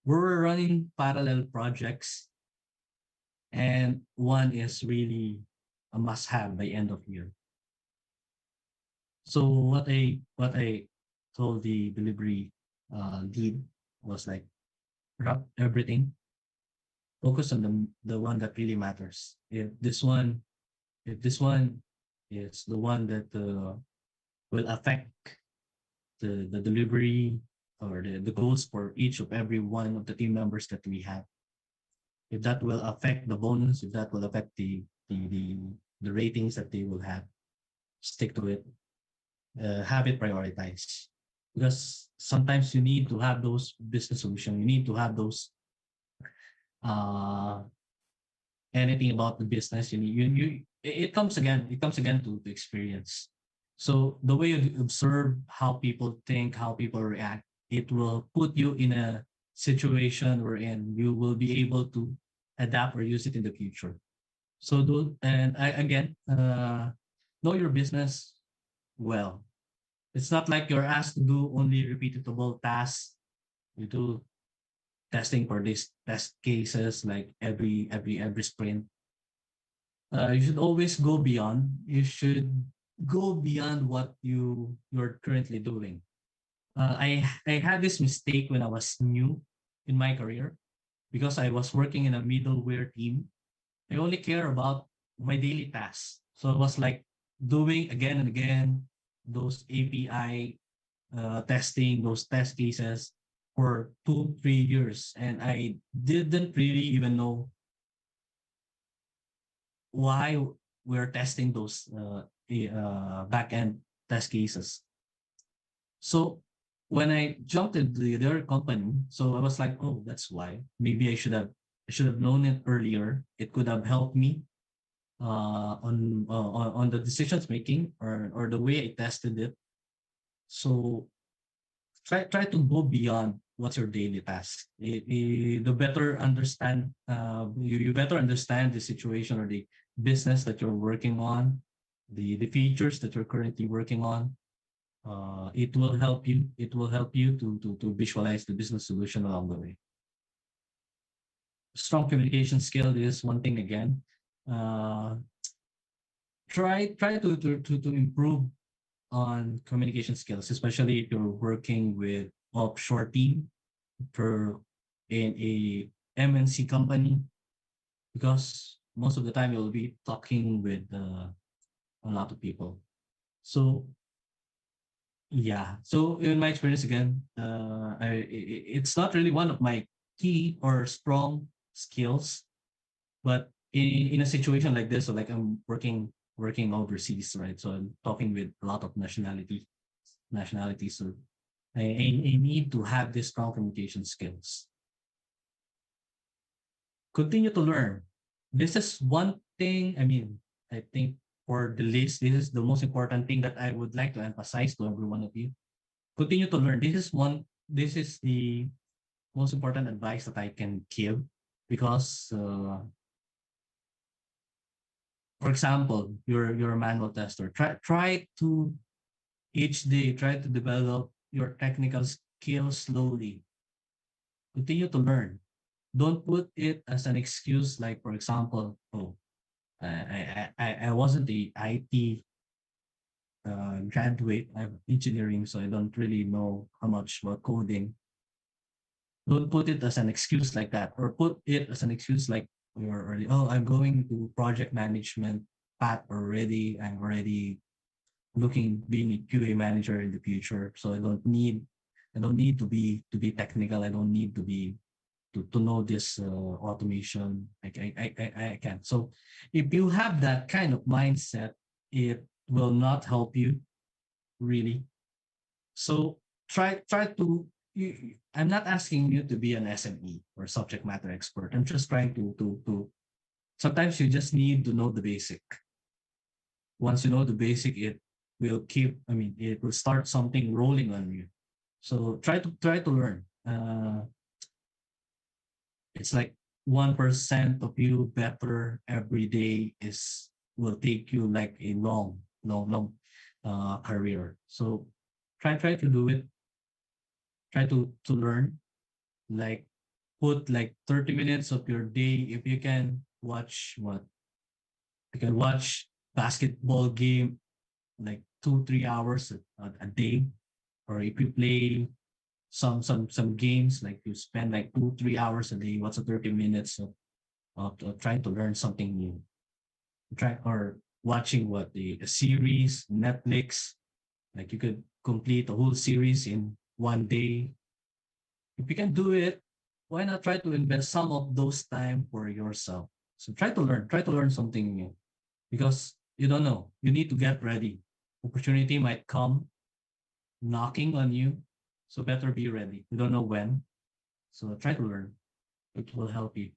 we're running parallel projects, and one is really a must-have by end of year. So what I told the delivery lead was like wrap everything, focus on the one that really matters. If this one is the one that will affect the delivery or the goals for each of every one of the team members that we have. If that will affect the bonus, if that will affect the ratings that they will have, stick to it. Have it prioritized because sometimes you need to have those business solution. You need to have those uh anything about the business. It comes again to experience. So the way you observe how people think, how people react, it will put you in a situation wherein you will be able to adapt or use it in the future. So do and I again know your business well. It's not like you're asked to do only repeatable tasks. You do testing for these test cases like every sprint. You should always go beyond. You should go beyond what you're currently doing. I had this mistake when I was new in my career because I was working in a middleware team. I only care about my daily tasks. So I was like doing again and again those API testing, those test cases for 2 3 years, and I didn't really even know why we're testing those back end test cases. So when I jumped into the other company, so I was like, oh, that's why. Maybe I should have known it earlier. It could have helped me on the decisions making or the way I tested it. So try to go beyond what's your daily task. The better understand you better understand the situation or the business that you're working on, the features that you're currently working on. It will help you. It will help you to visualize the business solution along the way. Strong communication skill is one thing again. Uh, try to improve on communication skills, especially if you're working with offshore team for in a MNC company, because most of the time you'll be talking with a lot of people. So yeah, so in my experience again, it's not really one of my key or strong skills, but in a situation like this, so like I'm working overseas, right? So I'm talking with a lot of nationalities. So I need to have these strong communication skills. Continue to learn. This is one thing. I mean, I think for the list, this is the most important thing that I would like to emphasize to every one of you. Continue to learn. This is the most important advice that I can give, because for example, you're a manual tester. Try to each day try to develop your technical skills slowly. Continue to learn. Don't put it as an excuse, like for example, oh, I wasn't the IT graduate. I'm engineering, so I don't really know how much about coding. Don't put it as an excuse like that, or put it as an excuse like you're already, oh, I'm going to project management path already. I'm already looking being a QA manager in the future. So I don't need to be technical. I don't need to be to know this automation. I can. So if you have that kind of mindset, it will not help you really. So try to. I'm not asking you to be an SME or subject matter expert. I'm just trying to. Sometimes you just need to know the basic. Once you know the basic, it will keep. I mean, it will start something rolling on you. So try to learn. It's like 1% of you better every day is will take you like a long career. So try to do it. Try to learn. Like put like 30 minutes of your day. If you can watch what you can watch basketball game like 2 3 hours a day, or if you play some games, like you spend like 2 3 hours a day. What's a 30 minutes of trying to learn something new? Try or watching what the a series Netflix, like you could complete a whole series in one day. If you can do it, why not try to invest some of those time for yourself? So try to learn something new, because you don't know. You need to get ready. Opportunity might come knocking on you. So better be ready. You don't know when. So try to learn. It will help you.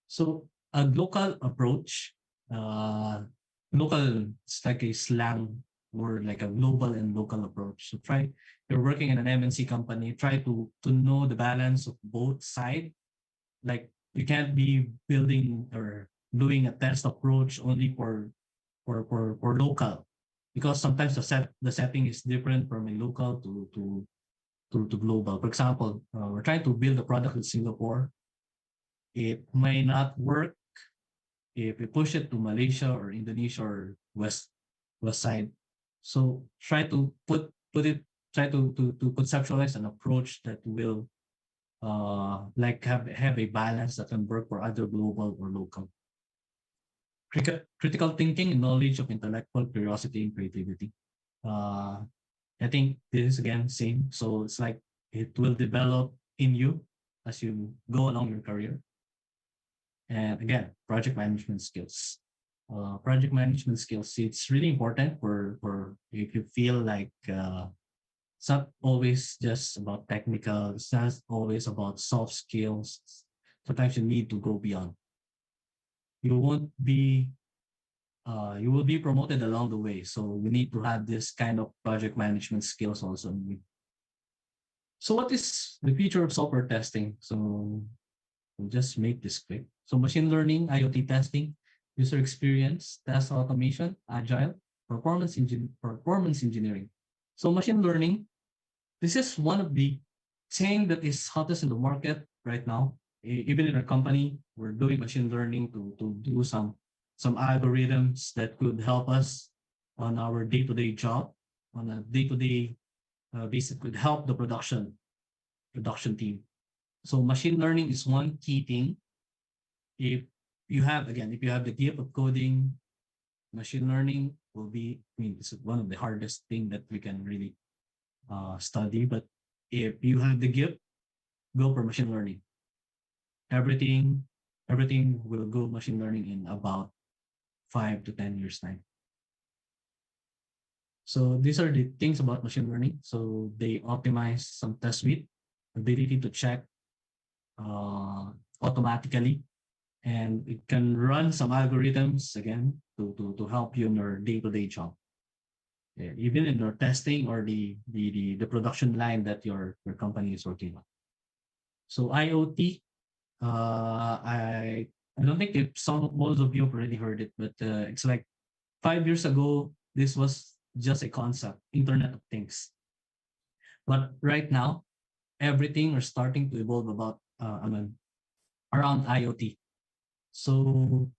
So a local approach, uh, local, it's like a slang word, like a global and local approach. So try, you're working in an MNC company, try to know the balance of both sides. Like you can't be building or doing a test approach only for local, because sometimes the setting is different from a local to global. For example, we're trying to build a product in Singapore. It may not work if you push it to Malaysia or Indonesia or west side. So try to put it try to conceptualize an approach that will like have a balance that can work for either global or local. Critical thinking, knowledge of intellectual curiosity and creativity. Uh, I think this is again same. So it's like it will develop in you as you go along your career. And again, project management skills. Project management skills. It's really important for if you feel like it's not always just about technical. It's not always about soft skills. Sometimes you need to go beyond. You won't be you will be promoted along the way. So you need to have this kind of project management skills also. So what is the future of software testing? So we'll just make this quick. So machine learning, IoT testing, user experience, test automation, agile, performance engineering. So machine learning, this is one of the thing that is hottest in the market right now. Even in our company, we're doing machine learning to do some algorithms that could help us on our day-to-day job, on a day-to-day basis, could help the production team. So machine learning is one key thing. If you have, again, if you have the gift of coding, machine learning will be, I mean, it's one of the hardest thing that we can really study. But if you have the gift, go for machine learning. Everything, everything will go machine learning in about 5 to 10 years time. So these are the things about machine learning. So they optimize some test suite, ability to check uh, automatically, and it can run some algorithms again to help you in your day-to-day job. Yeah, even in your testing or the production line that your company is working on. So IoT, I don't think if some most of you have already heard it, but it's like 5 years ago, this was just a concept, Internet of Things. But right now, everything are starting to evolve about around IoT. So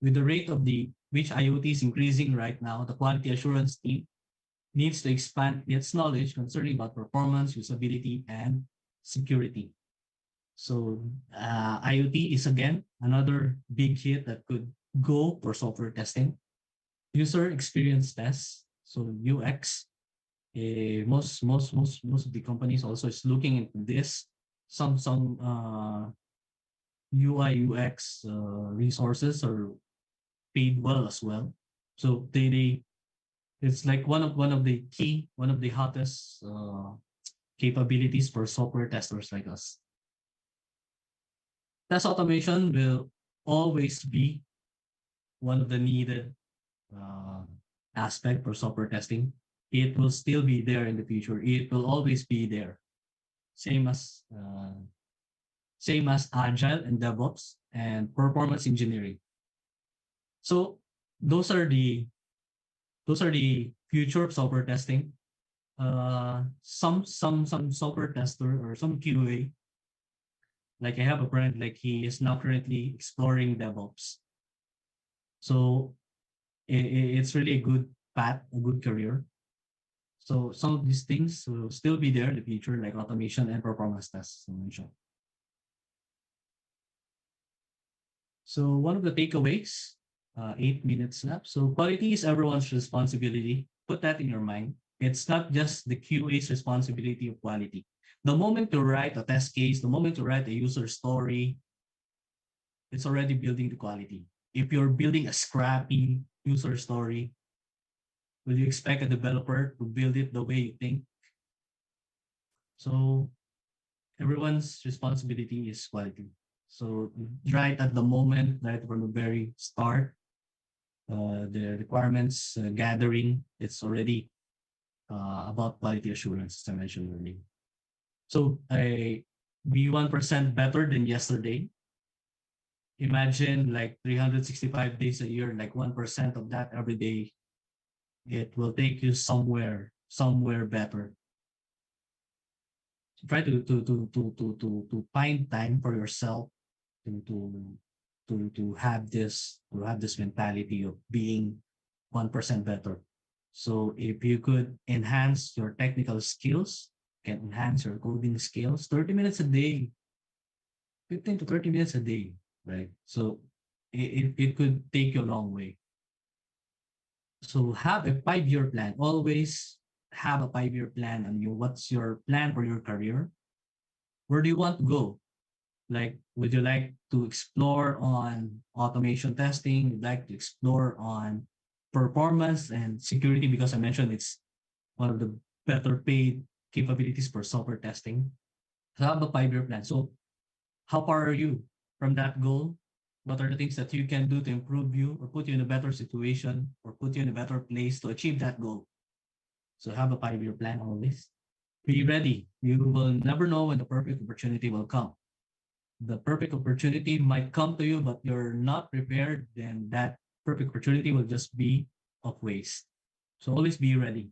with the rate of the which IoT is increasing right now, the quality assurance team needs to expand its knowledge concerning about performance, usability, and security. So IoT is again another big hit that could go for software testing, user experience tests. So UX, most of the companies also is looking into this. Some UI UX resources are paid well as well. So they it's like one of the hottest capabilities for software testers like us. Test automation will always be one of the needed uh, aspect for software testing. It will still be there in the future. It will always be there. Same as uh, same as agile and DevOps and performance engineering. So those are the those are the future of software testing. Some software tester or some QA, like I have a friend, like he is now currently exploring DevOps. So it's really a good path, a good career. So some of these things will still be there in the future, like automation and performance tests. So one of the takeaways, 8 minutes left. So quality is everyone's responsibility. Put that in your mind. It's not just the QA's responsibility of quality. The moment you write a test case, the moment you write a user story, it's already building the quality. If you're building a scrappy user story, will you expect a developer to build it the way you think? So everyone's responsibility is quality. So right at the moment, right from the very start, the requirements gathering, it's already about quality assurance, as I mentioned earlier. So I be 1% better than yesterday. Imagine like 365 days a year, like 1% of that every day. It will take you somewhere better. So try to find time for yourself to to to have this mentality of being 1% better. So if you could enhance your technical skills, can enhance your coding skills, 30 minutes a day, 15 to 30 minutes a day, right? So it could take you a long way. So have a 5 year plan. Always have a 5 year plan on you. What's your plan for your career? Where do you want to go? Like, would you like to explore on automation testing? Would like to explore on performance and security? Because I mentioned it's one of the better paid capabilities for software testing. So have a 5 year plan. So how far are you from that goal? What are the things that you can do to improve you or put you in a better situation or put you in a better place to achieve that goal? So have a 5 year plan always. Be ready. You will never know when the perfect opportunity will come. The perfect opportunity might come to you, but you're not prepared, then that perfect opportunity will just be of waste. So always be ready.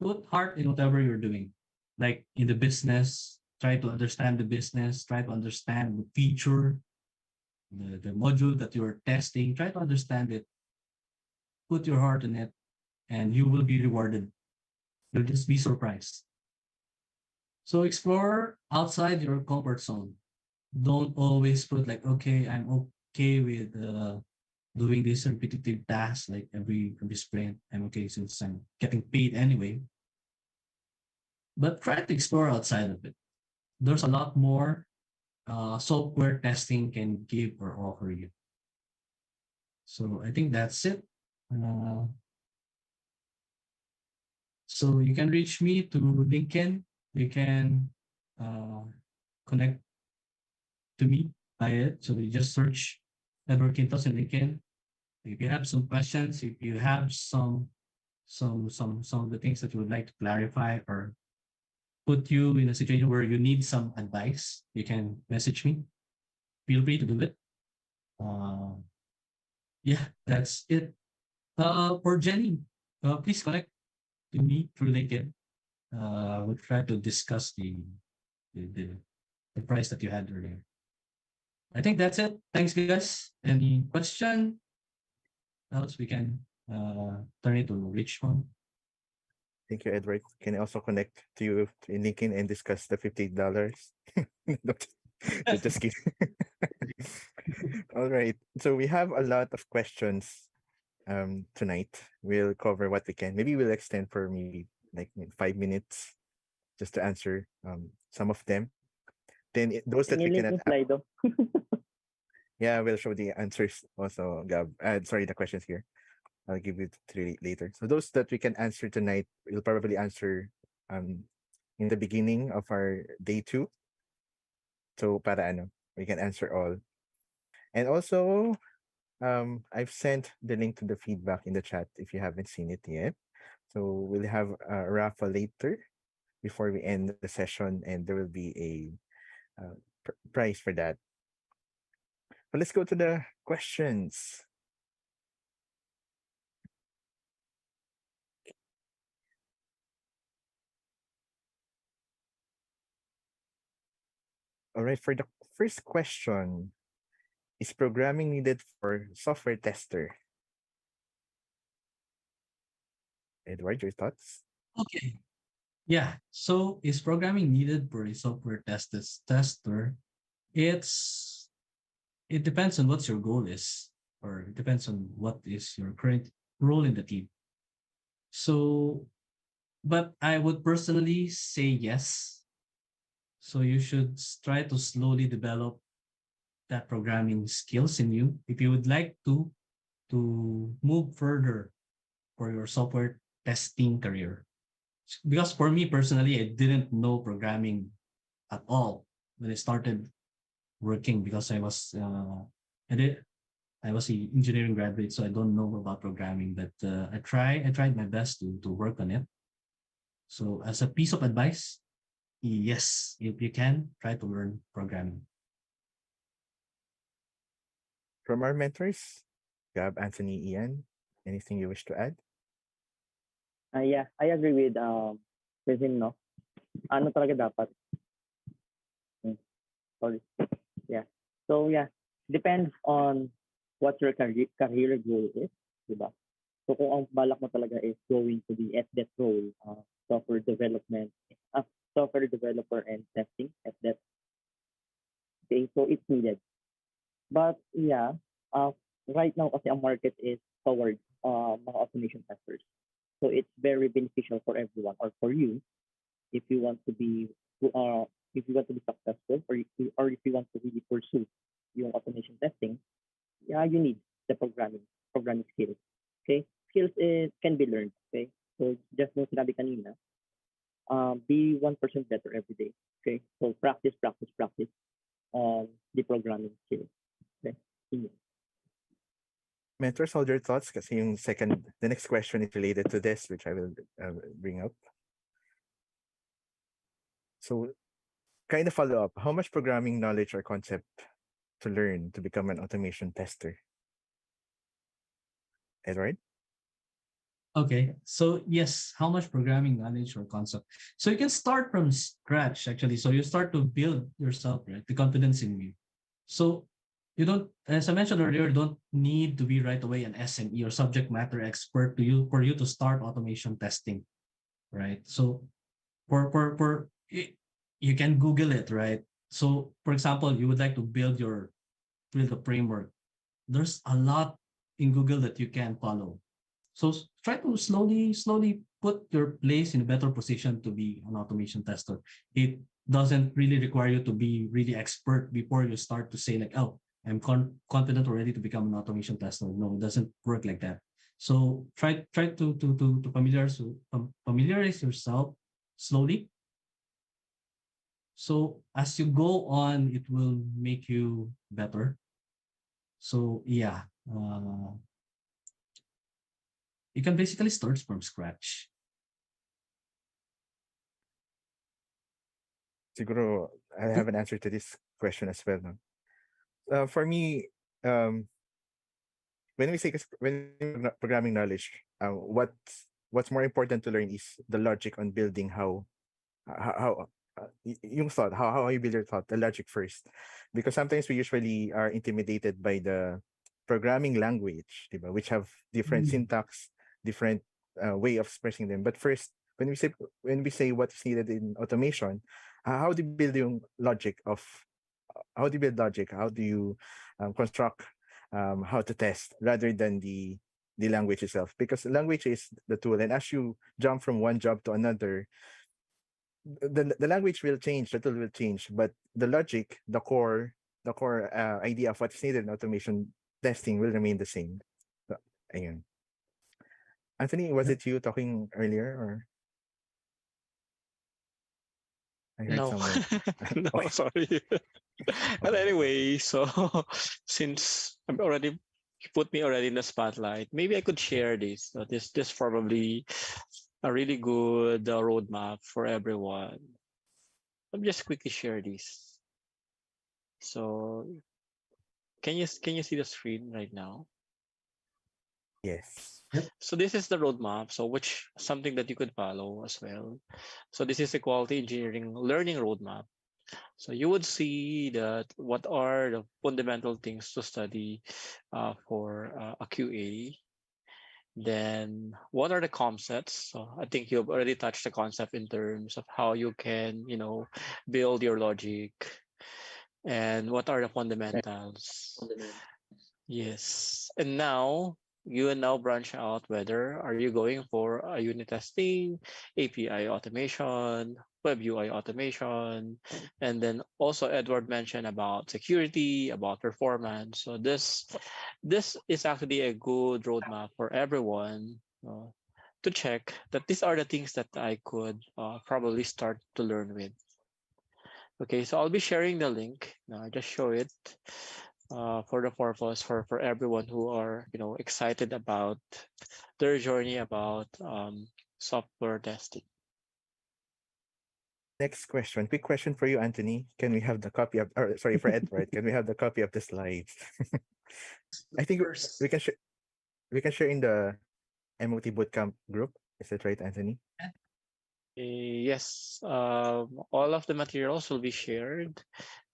put heart in whatever you're doing. Like in the business, try to understand the business, try to understand the feature, the module that you're testing, try to understand it, put your heart in it, and you will be rewarded. You'll just be surprised. So explore outside your comfort zone. Don't always put like, okay, I'm okay with doing this repetitive task like every sprint. I'm okay since I'm getting paid anyway. But try to explore outside of it. There's a lot more software testing can give or offer you. So I think that's it. Uh, so you can reach me to LinkedIn. You can uh, connect to me by it. So you just search Edward Quintos in LinkedIn. If you have some questions, if you have some of the things that you would like to clarify or put you in a situation where you need some advice, you can message me. Feel free to do it. Uh, yeah, that's it. For Jenny, please connect to me through LinkedIn. We'll try to discuss the, the, the price that you had earlier. I think that's it. Thanks, guys. Any question else we can turn it to Rich one? Thank you, Edward. Can I also connect to you in LinkedIn and discuss the $50? No, just kidding. All right. So we have a lot of questions tonight. We'll cover what we can. Maybe we'll extend for maybe like 5 minutes just to answer some of them. Then those that we Nilink cannot, yung Slido. yeah, we'll show the answers also, Gab. Sorry, the questions here. I'll give it to you later. So those that we can answer tonight, we'll probably answer um in the beginning of our day two. So para ano, we can answer all. And also, I've sent the link to the feedback in the chat if you haven't seen it yet. So we'll have a raffle later before we end the session, and there will be a prize for that. But let's go to the questions. All right, for the first question, is programming needed for software tester? Edward, your thoughts? Okay. Yeah. So is programming needed for a software tester? It's it depends on what your goal is, or it depends on what is your current role in the team. So, but I would personally say yes. So you should try to slowly develop that programming skills in you if you would like to move further for your software testing career. Because for me personally, I didn't know programming at all when I started working because I did I was an engineering graduate, so I don't know about programming, but I tried my best to work on it. So as a piece of advice, yes, if you can, try to learn programming. From our mentors, Gab, Anthony, Ian, anything you wish to add? Yeah, I agree with him, no? Ano talaga dapat? Hmm, sorry. Yeah. So, yeah, depends on what your career goal is, diba? So, kung ang balak mo talaga is going to be at that role, software development, software developer and testing at that, okay, so it's needed. But, yeah, uh, right now kasi ang market is towards mga automation testers. So, it's very beneficial for everyone or for you if you want to be uh, if you want to be successful or if you want to really pursue yung automation testing, yeah, you need the programming skills. Okay, skills can be learned. Okay, so just no sinabi kanina, be 1% better every day. Okay, so practice the programming skills. Okay, Mentors, hold your thoughts kasi the next question is related to this, which I will bring up. So, kind of follow up, how much programming knowledge or concept to learn to become an automation tester? Edward? Okay. So yes, how much programming knowledge or concept? So you can start from scratch actually. So you start to build yourself, right? The confidence in you. So you don't, as I mentioned earlier, don't need to be right away an SME or subject matter expert to you for you to start automation testing, right? So you can Google it, right? So for example, you would like to build a framework. There's a lot in Google that you can follow. So try to slowly put your place in a better position to be an automation tester. It doesn't really require you to be really expert before you start to say like, oh, I'm confident already to become an automation tester. No, it doesn't work like that. So try to familiarize yourself slowly. So as you go on, it will make you better. So yeah, you can basically start from scratch. Siguro, I have an answer to this question as well. No? For me, um, when we say programming knowledge, what's more important to learn is the logic on building how yung thought, how you build your thought, the logic first, because sometimes we usually are intimidated by the programming language, diba, which have different Mm. syntax, different way of expressing them. But first, when we say what is needed in automation, how do you build yung logic of how do you build logic? How do you construct how to test rather than the language itself? Because language is the tool, and as you jump from one job to another, the language will change, the tool will change, but the logic, the core idea of what's needed in automation testing will remain the same. So, ayun. Anthony, was Yep. it you talking earlier, or I heard No, someone? no, Okay, sorry. But okay, okay. anyway, so since I'm already you put me already in the spotlight, maybe I could share this. This probably a really good roadmap for everyone. Let me just quickly share this. So can you see the screen right now? Yes. Yep. So this is the roadmap. So which something that you could follow as well. So this is a quality engineering learning roadmap. So you would see that what are the fundamental things to study for a QA. Then what are the concepts? So I think you've already touched the concept in terms of how you can, build your logic and what are the Right. fundamentals. Yes. And now you will now branch out whether are you going for a unit testing, API automation, web UI automation, and then also Edward mentioned about security, about performance. So this is actually a good roadmap for everyone to check that these are the things that I could probably start to learn with. Okay, so I'll be sharing the link. Now I just show it for the purpose for everyone who are excited about their journey about software testing. Next question. Quick question for you, Anthony. Can we have the copy of, or sorry, for Edward, can we have the copy of the slides? I think we First, can share in the MOT Bootcamp group. Is that right, Anthony? Yes, all of the materials will be shared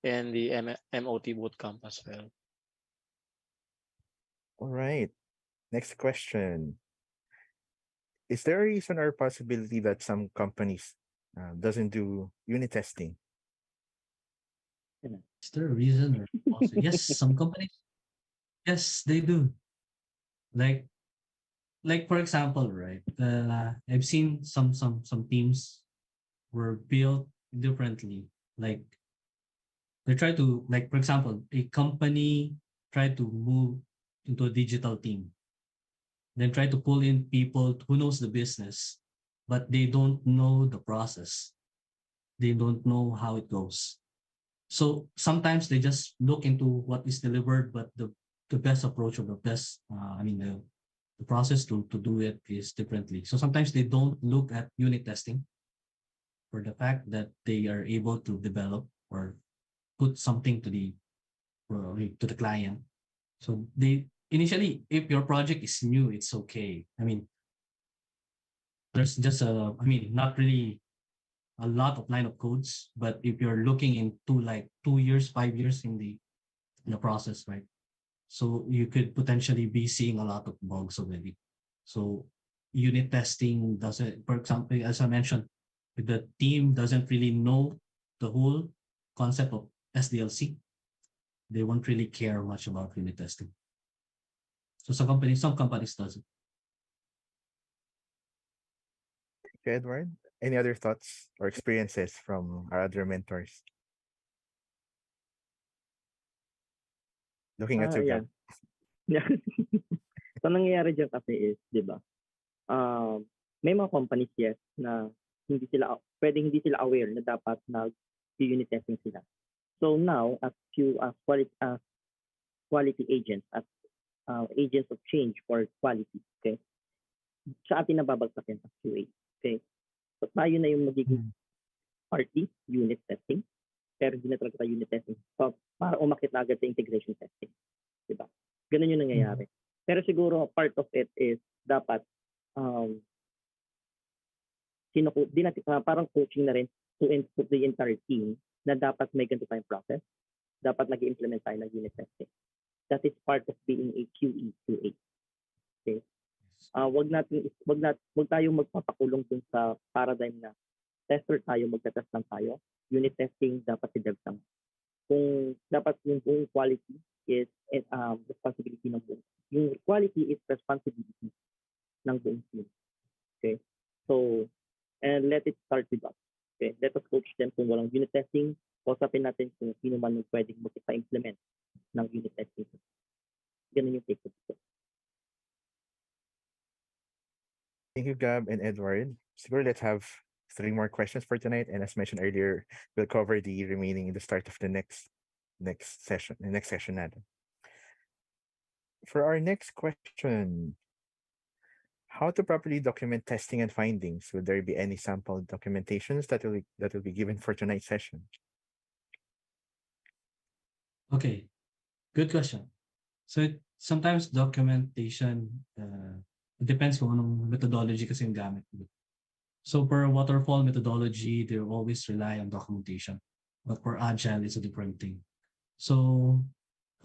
in the MOT bootcamp as well. All right. Next question. Is there a reason or possibility that some companies doesn't do unit testing? You is there a reason or also yes, some companies, yes, they do. Like for example, right? I've seen some teams were built differently. Like they try to like for example, a company try to move into a digital team, then try to pull in people who knows the business, but they don't know the process. They don't know how it goes. So sometimes they just look into what is delivered, but the best approach or the best, the process to do it is differently. So sometimes they don't look at unit testing for the fact that they are able to develop or put something to the client. So they initially, if your project is new, it's okay. I mean, there's just I mean, not really a lot of line of codes, but if you're looking into like 2 years, 5 years in the process, right? So you could potentially be seeing a lot of bugs already. So unit testing doesn't, for example, as I mentioned, if the team doesn't really know the whole concept of SDLC, they won't really care much about unit testing. So some companies does it. Okay, Edward. Any other thoughts or experiences from our other mentors? Looking at you, Yeah. Gab. Yeah. So, nangyayari dyan kasi is, di ba, may mga companies, yes, na hindi sila aware na dapat unit testing sila. So now, as quality agents, as agents of change for quality, okay, sa atin nababagsak yan as QA. Okay? So tayo na yung magiging party, unit testing, pero hindi na talaga tayo unit testing. So, para umakit na agad sa integration testing. Diba? Ganun yung nangyayari. Pero siguro, part of it is, dapat, parang coaching na rin to the entire team na dapat may ganito tayong process. Dapat nag-implement tayo ng unit testing. That is part of being a QE, QA. Okay? Wag tayong magpapakulong dun sa paradigm na tester tayo, magta-test lang tayo. Unit testing dapat si dev lang. Kung dapat yung buong quality is responsibility ng buong. Yung quality is responsibility ng buong team. Okay? So, and let it start with us. Okay? Let us coach them kung walang unit testing. Kausapin natin kung sino man yung pwedeng mag-implement ng unit testing. Ganun yung take ko dito. Thank you, Gab and Edward. Siguro let's have 3 more questions for tonight. And as mentioned earlier, we'll cover the remaining in the start of the next session, the next session natin. For our next question, how to properly document testing and findings? Will there be any sample documentations that will be given for tonight's session? Okay, good question. So sometimes documentation it depends kung anong methodology kasi yung gamit mo. So for waterfall methodology, they always rely on documentation. But for agile, it's a different thing. So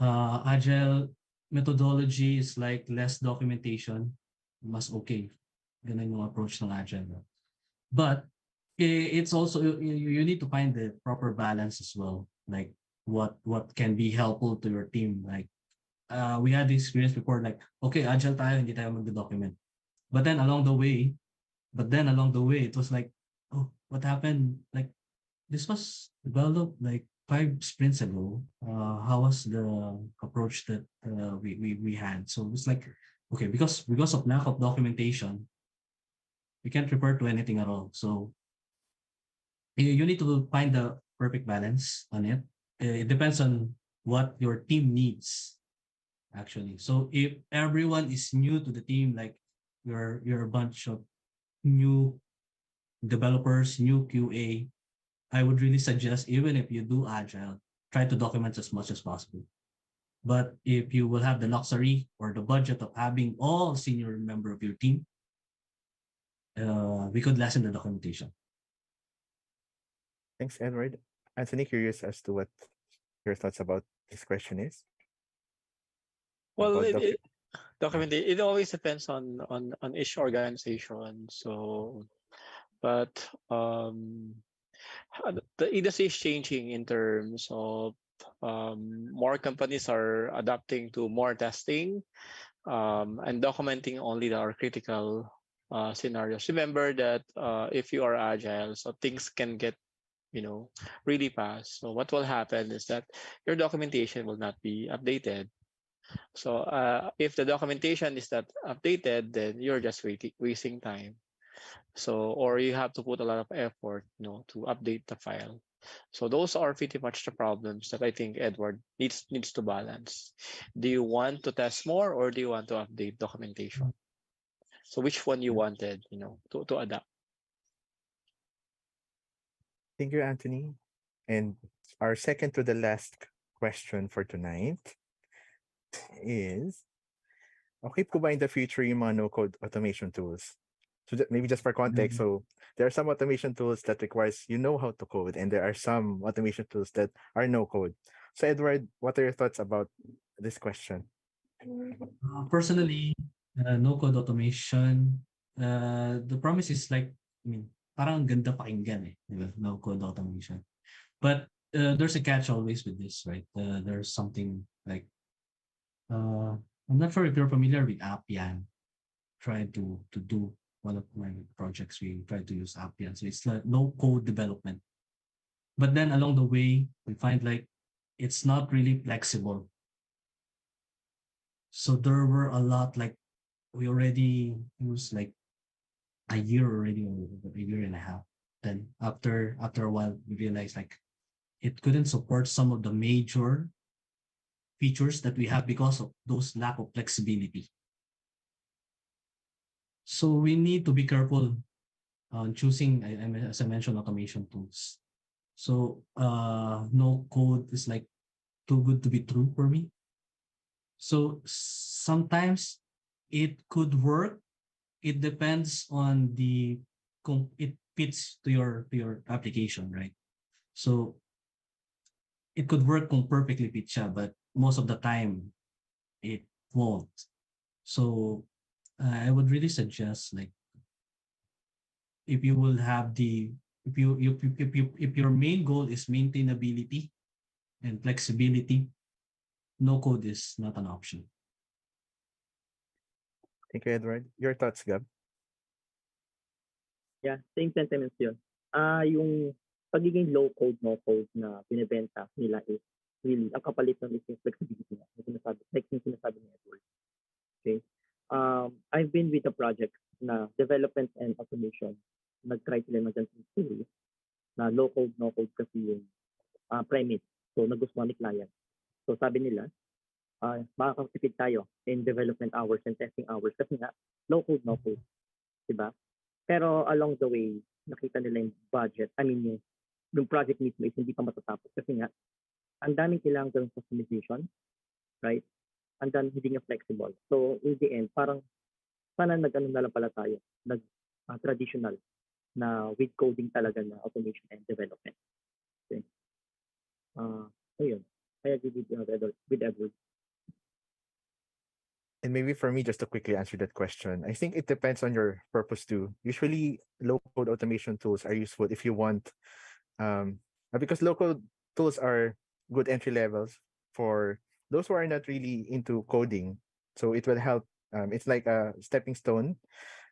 agile methodology is like less documentation, mas okay. Ganun yung approach ng agile. But it's also you need to find the proper balance as well. Like what can be helpful to your team. Like we had this experience before, like, okay, agile tayo, hindi tayo mag-document. But then along the way, it was like, oh, what happened? Like, this was developed like 5 sprints ago. How was the approach that we had? So it's like, okay, because of lack of documentation, we can't refer to anything at all. So you need to find the perfect balance on it. It depends on what your team needs actually. So if everyone is new to the team, like you're a bunch of new developers, new QA, I would really suggest, even if you do agile, try to document as much as possible. But if you will have the luxury or the budget of having all senior member of your team, we could lessen the documentation. Thanks, Edward. Anthony, curious as to what your thoughts about this question is. Well, About documentation, it always depends on each organization. So, but the industry is changing in terms of more companies are adapting to more testing and documenting only the critical scenarios. Remember that if you are agile, so things can get really fast. So what will happen is that your documentation will not be updated. So if the documentation is not updated, then you're just wasting time. So, or you have to put a lot of effort, to update the file. So those are pretty much the problems that I think Edward needs to balance. Do you want to test more or do you want to update documentation? So which one you wanted, to adapt? Thank you, Anthony. And our second to the last question for tonight is, okay po ba in the future yung mga no-code automation tools? So maybe just for context, Mhm. so there are some automation tools that requires you know how to code, and there are some automation tools that are no code. So Edward, what are your thoughts about this question? Personally, no code automation, the promise is like, I mean, parang ang ganda pakinggan eh, di ba? No code automation. But there's a catch always with this, right? There's something like, uh, I'm not sure if you're familiar with Appian. Tried to do one of my projects. We tried to use Appian, so it's like no code development. But then along the way, we find like it's not really flexible. So there were a lot like we already used like a year already, or a year and a half. Then after a while, we realized like it couldn't support some of the major features that we have because of those lack of flexibility. So we need to be careful on choosing, as I mentioned, automation tools. So no code is like too good to be true for me. So sometimes it could work. It depends on it fits to your application, right? So it could work kung perfectly fit siya, but most of the time it won't. So I would really suggest like if you will have the if your main goal is maintainability and flexibility, no code is not an option. Thank you, Edward. Your thoughts, Gab? Yeah, same sentiments yun. Yung pagiging low code, no code na binibenta nila is really, ang kapalit nun is yung flexibility na, yung sinasabi ni Edward. Okay? I've been with a project na development and automation. Nag-try sila ng ganitong theory na low code, no code kasi yung premise. So, nagustuhan ni client. So, sabi nila, makakapitid tayo in development hours and testing hours kasi nga, low code, no code. Diba? Pero along the way, nakita nila yung budget. I mean, yung project mismo is hindi pa matatapos kasi nga, ang daming kailangan gawing customization, right? And then, hindi nga flexible. So, in the end, parang, sana nag-ano na lang pala tayo, traditional na with coding talaga na automation and development. Okay. So yun. I agree with Edward. And maybe for me, just to quickly answer that question, I think it depends on your purpose too. Usually, low code automation tools are useful if you want, because low code tools are good entry levels for those who are not really into coding. So it will help. It's like a stepping stone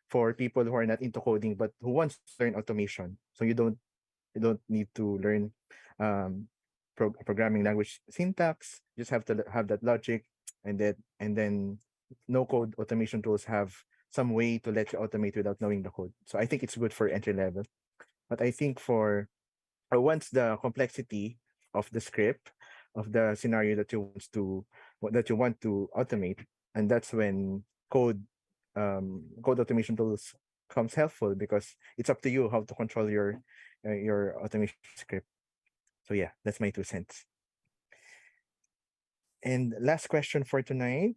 for people who are not into coding but who wants to learn automation. So you don't need to learn um, programming language syntax. You just have to have that logic, and then no code automation tools have some way to let you automate without knowing the code. So I think it's good for entry level. But I think for once the complexity of the script of the scenario that you want to automate, and that's when code automation tools comes helpful because it's up to you how to control your automation script. So yeah, that's my 2 cents. And last question for tonight.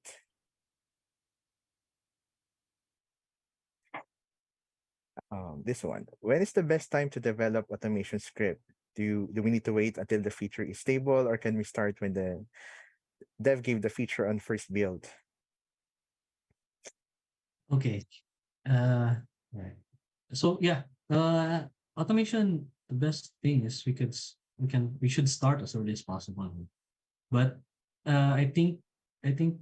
This one. When is the best time to develop automation script? Do we need to wait until the feature is stable, or can we start when the dev gave the feature on first build? Okay. Right. So yeah, automation. The best thing is we should start as early as possible. But I think in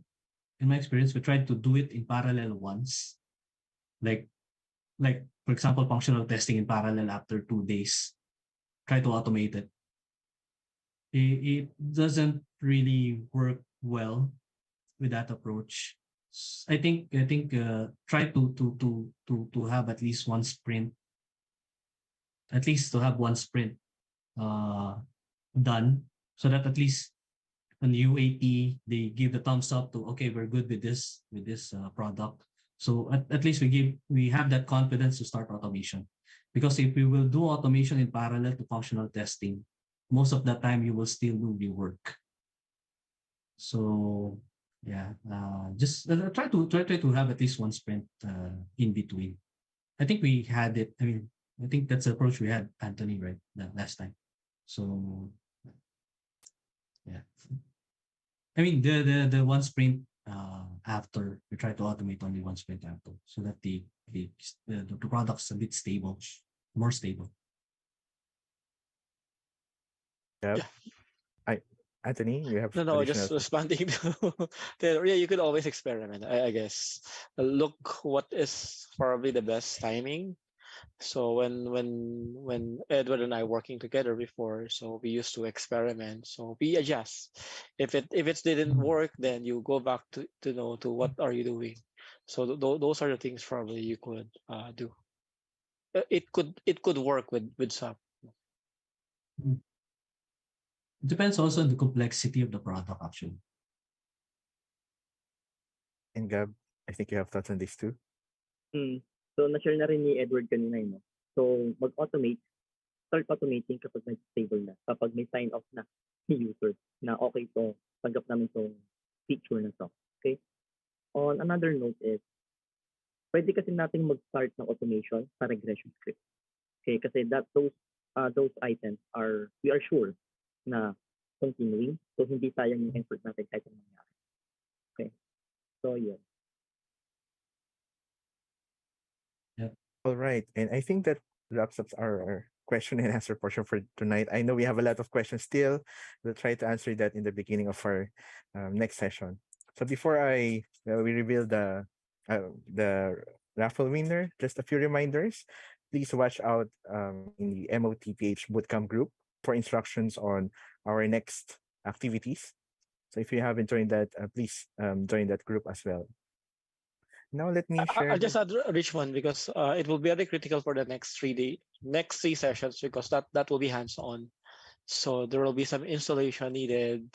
my experience we tried to do it in parallel once, like for example functional testing in parallel after 2 days. Try to automate it. It doesn't really work well with that approach. I think try to have at least to have one sprint uh, done, so that at least on UAT they give the thumbs up to, okay, we're good with this product. So at least we have that confidence to start automation, because if we will do automation in parallel to functional testing, most of the time you will still do the work. So yeah, just try to have at least one sprint in between. I think we had it. I mean, I think that's the approach we had, Anthony, right? That last time. So yeah. I mean the one sprint after we try to automate only one sprint after so that the product's a bit stable, more stable. Yep. Yeah. I Anthony, you have No, no, additional. just responding to yeah, you could always experiment, I guess. Look what is probably the best timing. So when Edward and I working together before, so we used to experiment. So we adjust. If it didn't Mm. work, then you go back to know to what are you doing. So those are the things probably you could do. It could work with some. Mm. It depends also on the complexity of the product actually. And Gab, I think you have thoughts on this too. Hmm. So, na-share na rin ni Edward kanina, no? So, mag-automate, start automating kapag nag-stable na, kapag may sign off na ni user na okay to, tanggap namin tong feature na to. Okay? On another note is, pwede kasi nating mag-start ng automation sa regression script. Okay? Kasi those items are, we are sure na continuing. So, hindi sayang yung effort natin kahit anong mangyari. Okay? So, yun. Yeah. All right. And I think that wraps up our question and answer portion for tonight. I know we have a lot of questions still. We'll try to answer that in the beginning of our next session. So before we reveal the raffle winner, just a few reminders. Please watch out in the MOTPH Bootcamp group for instructions on our next activities. So if you haven't joined that, please join that group as well. Now let me I'll share. just add Richmond because it will be very critical for the next 3 sessions because that will be hands on. So there will be some installation needed.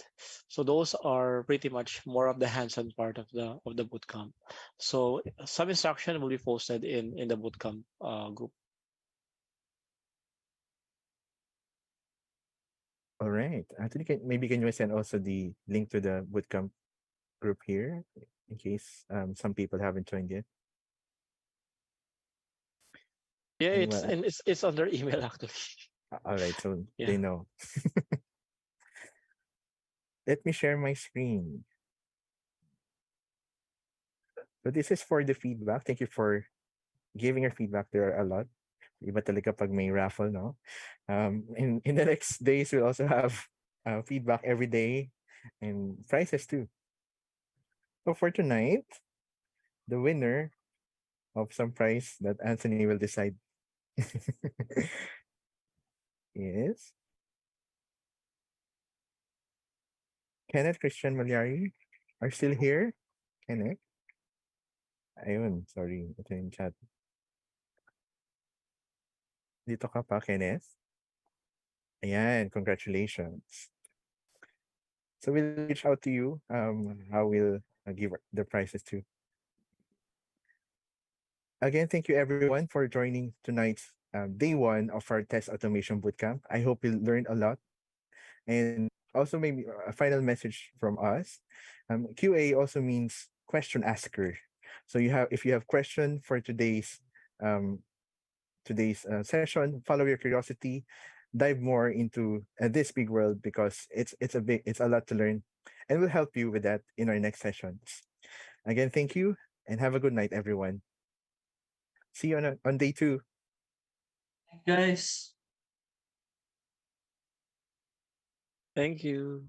So those are pretty much more of the hands-on part of the bootcamp. So some instruction will be posted in the bootcamp group. All right. Actually, maybe can you send also the link to the bootcamp group here in case some people haven't joined yet. Yeah, And it's and it's under email actually. all right, so Yeah. they know. Let me share my screen. So this is for the feedback. Thank you for giving your feedback. There are a lot. Iba talaga pag may raffle, no? In the next days, we'll also have feedback every day and prizes too. So for tonight, the winner of some prize that Anthony will decide is Kenneth Christian Malyari. Are still here? Kenneth? Ayun, sorry. Ito yung chat. Dito ka pa, Kenneth? Ayan, congratulations. So we'll reach out to you. How we'll give the prizes to. Again, thank you everyone for joining tonight's day one of our test automation bootcamp. I hope you learned a lot. And also maybe a final message from us. QA also means question asker. So if you have question for um, today's session, follow your curiosity, dive more into this big world because it's a lot to learn, and we'll help you with that in our next sessions. Again, thank you and have a good night, everyone. See you on day two. Guys. Thank you.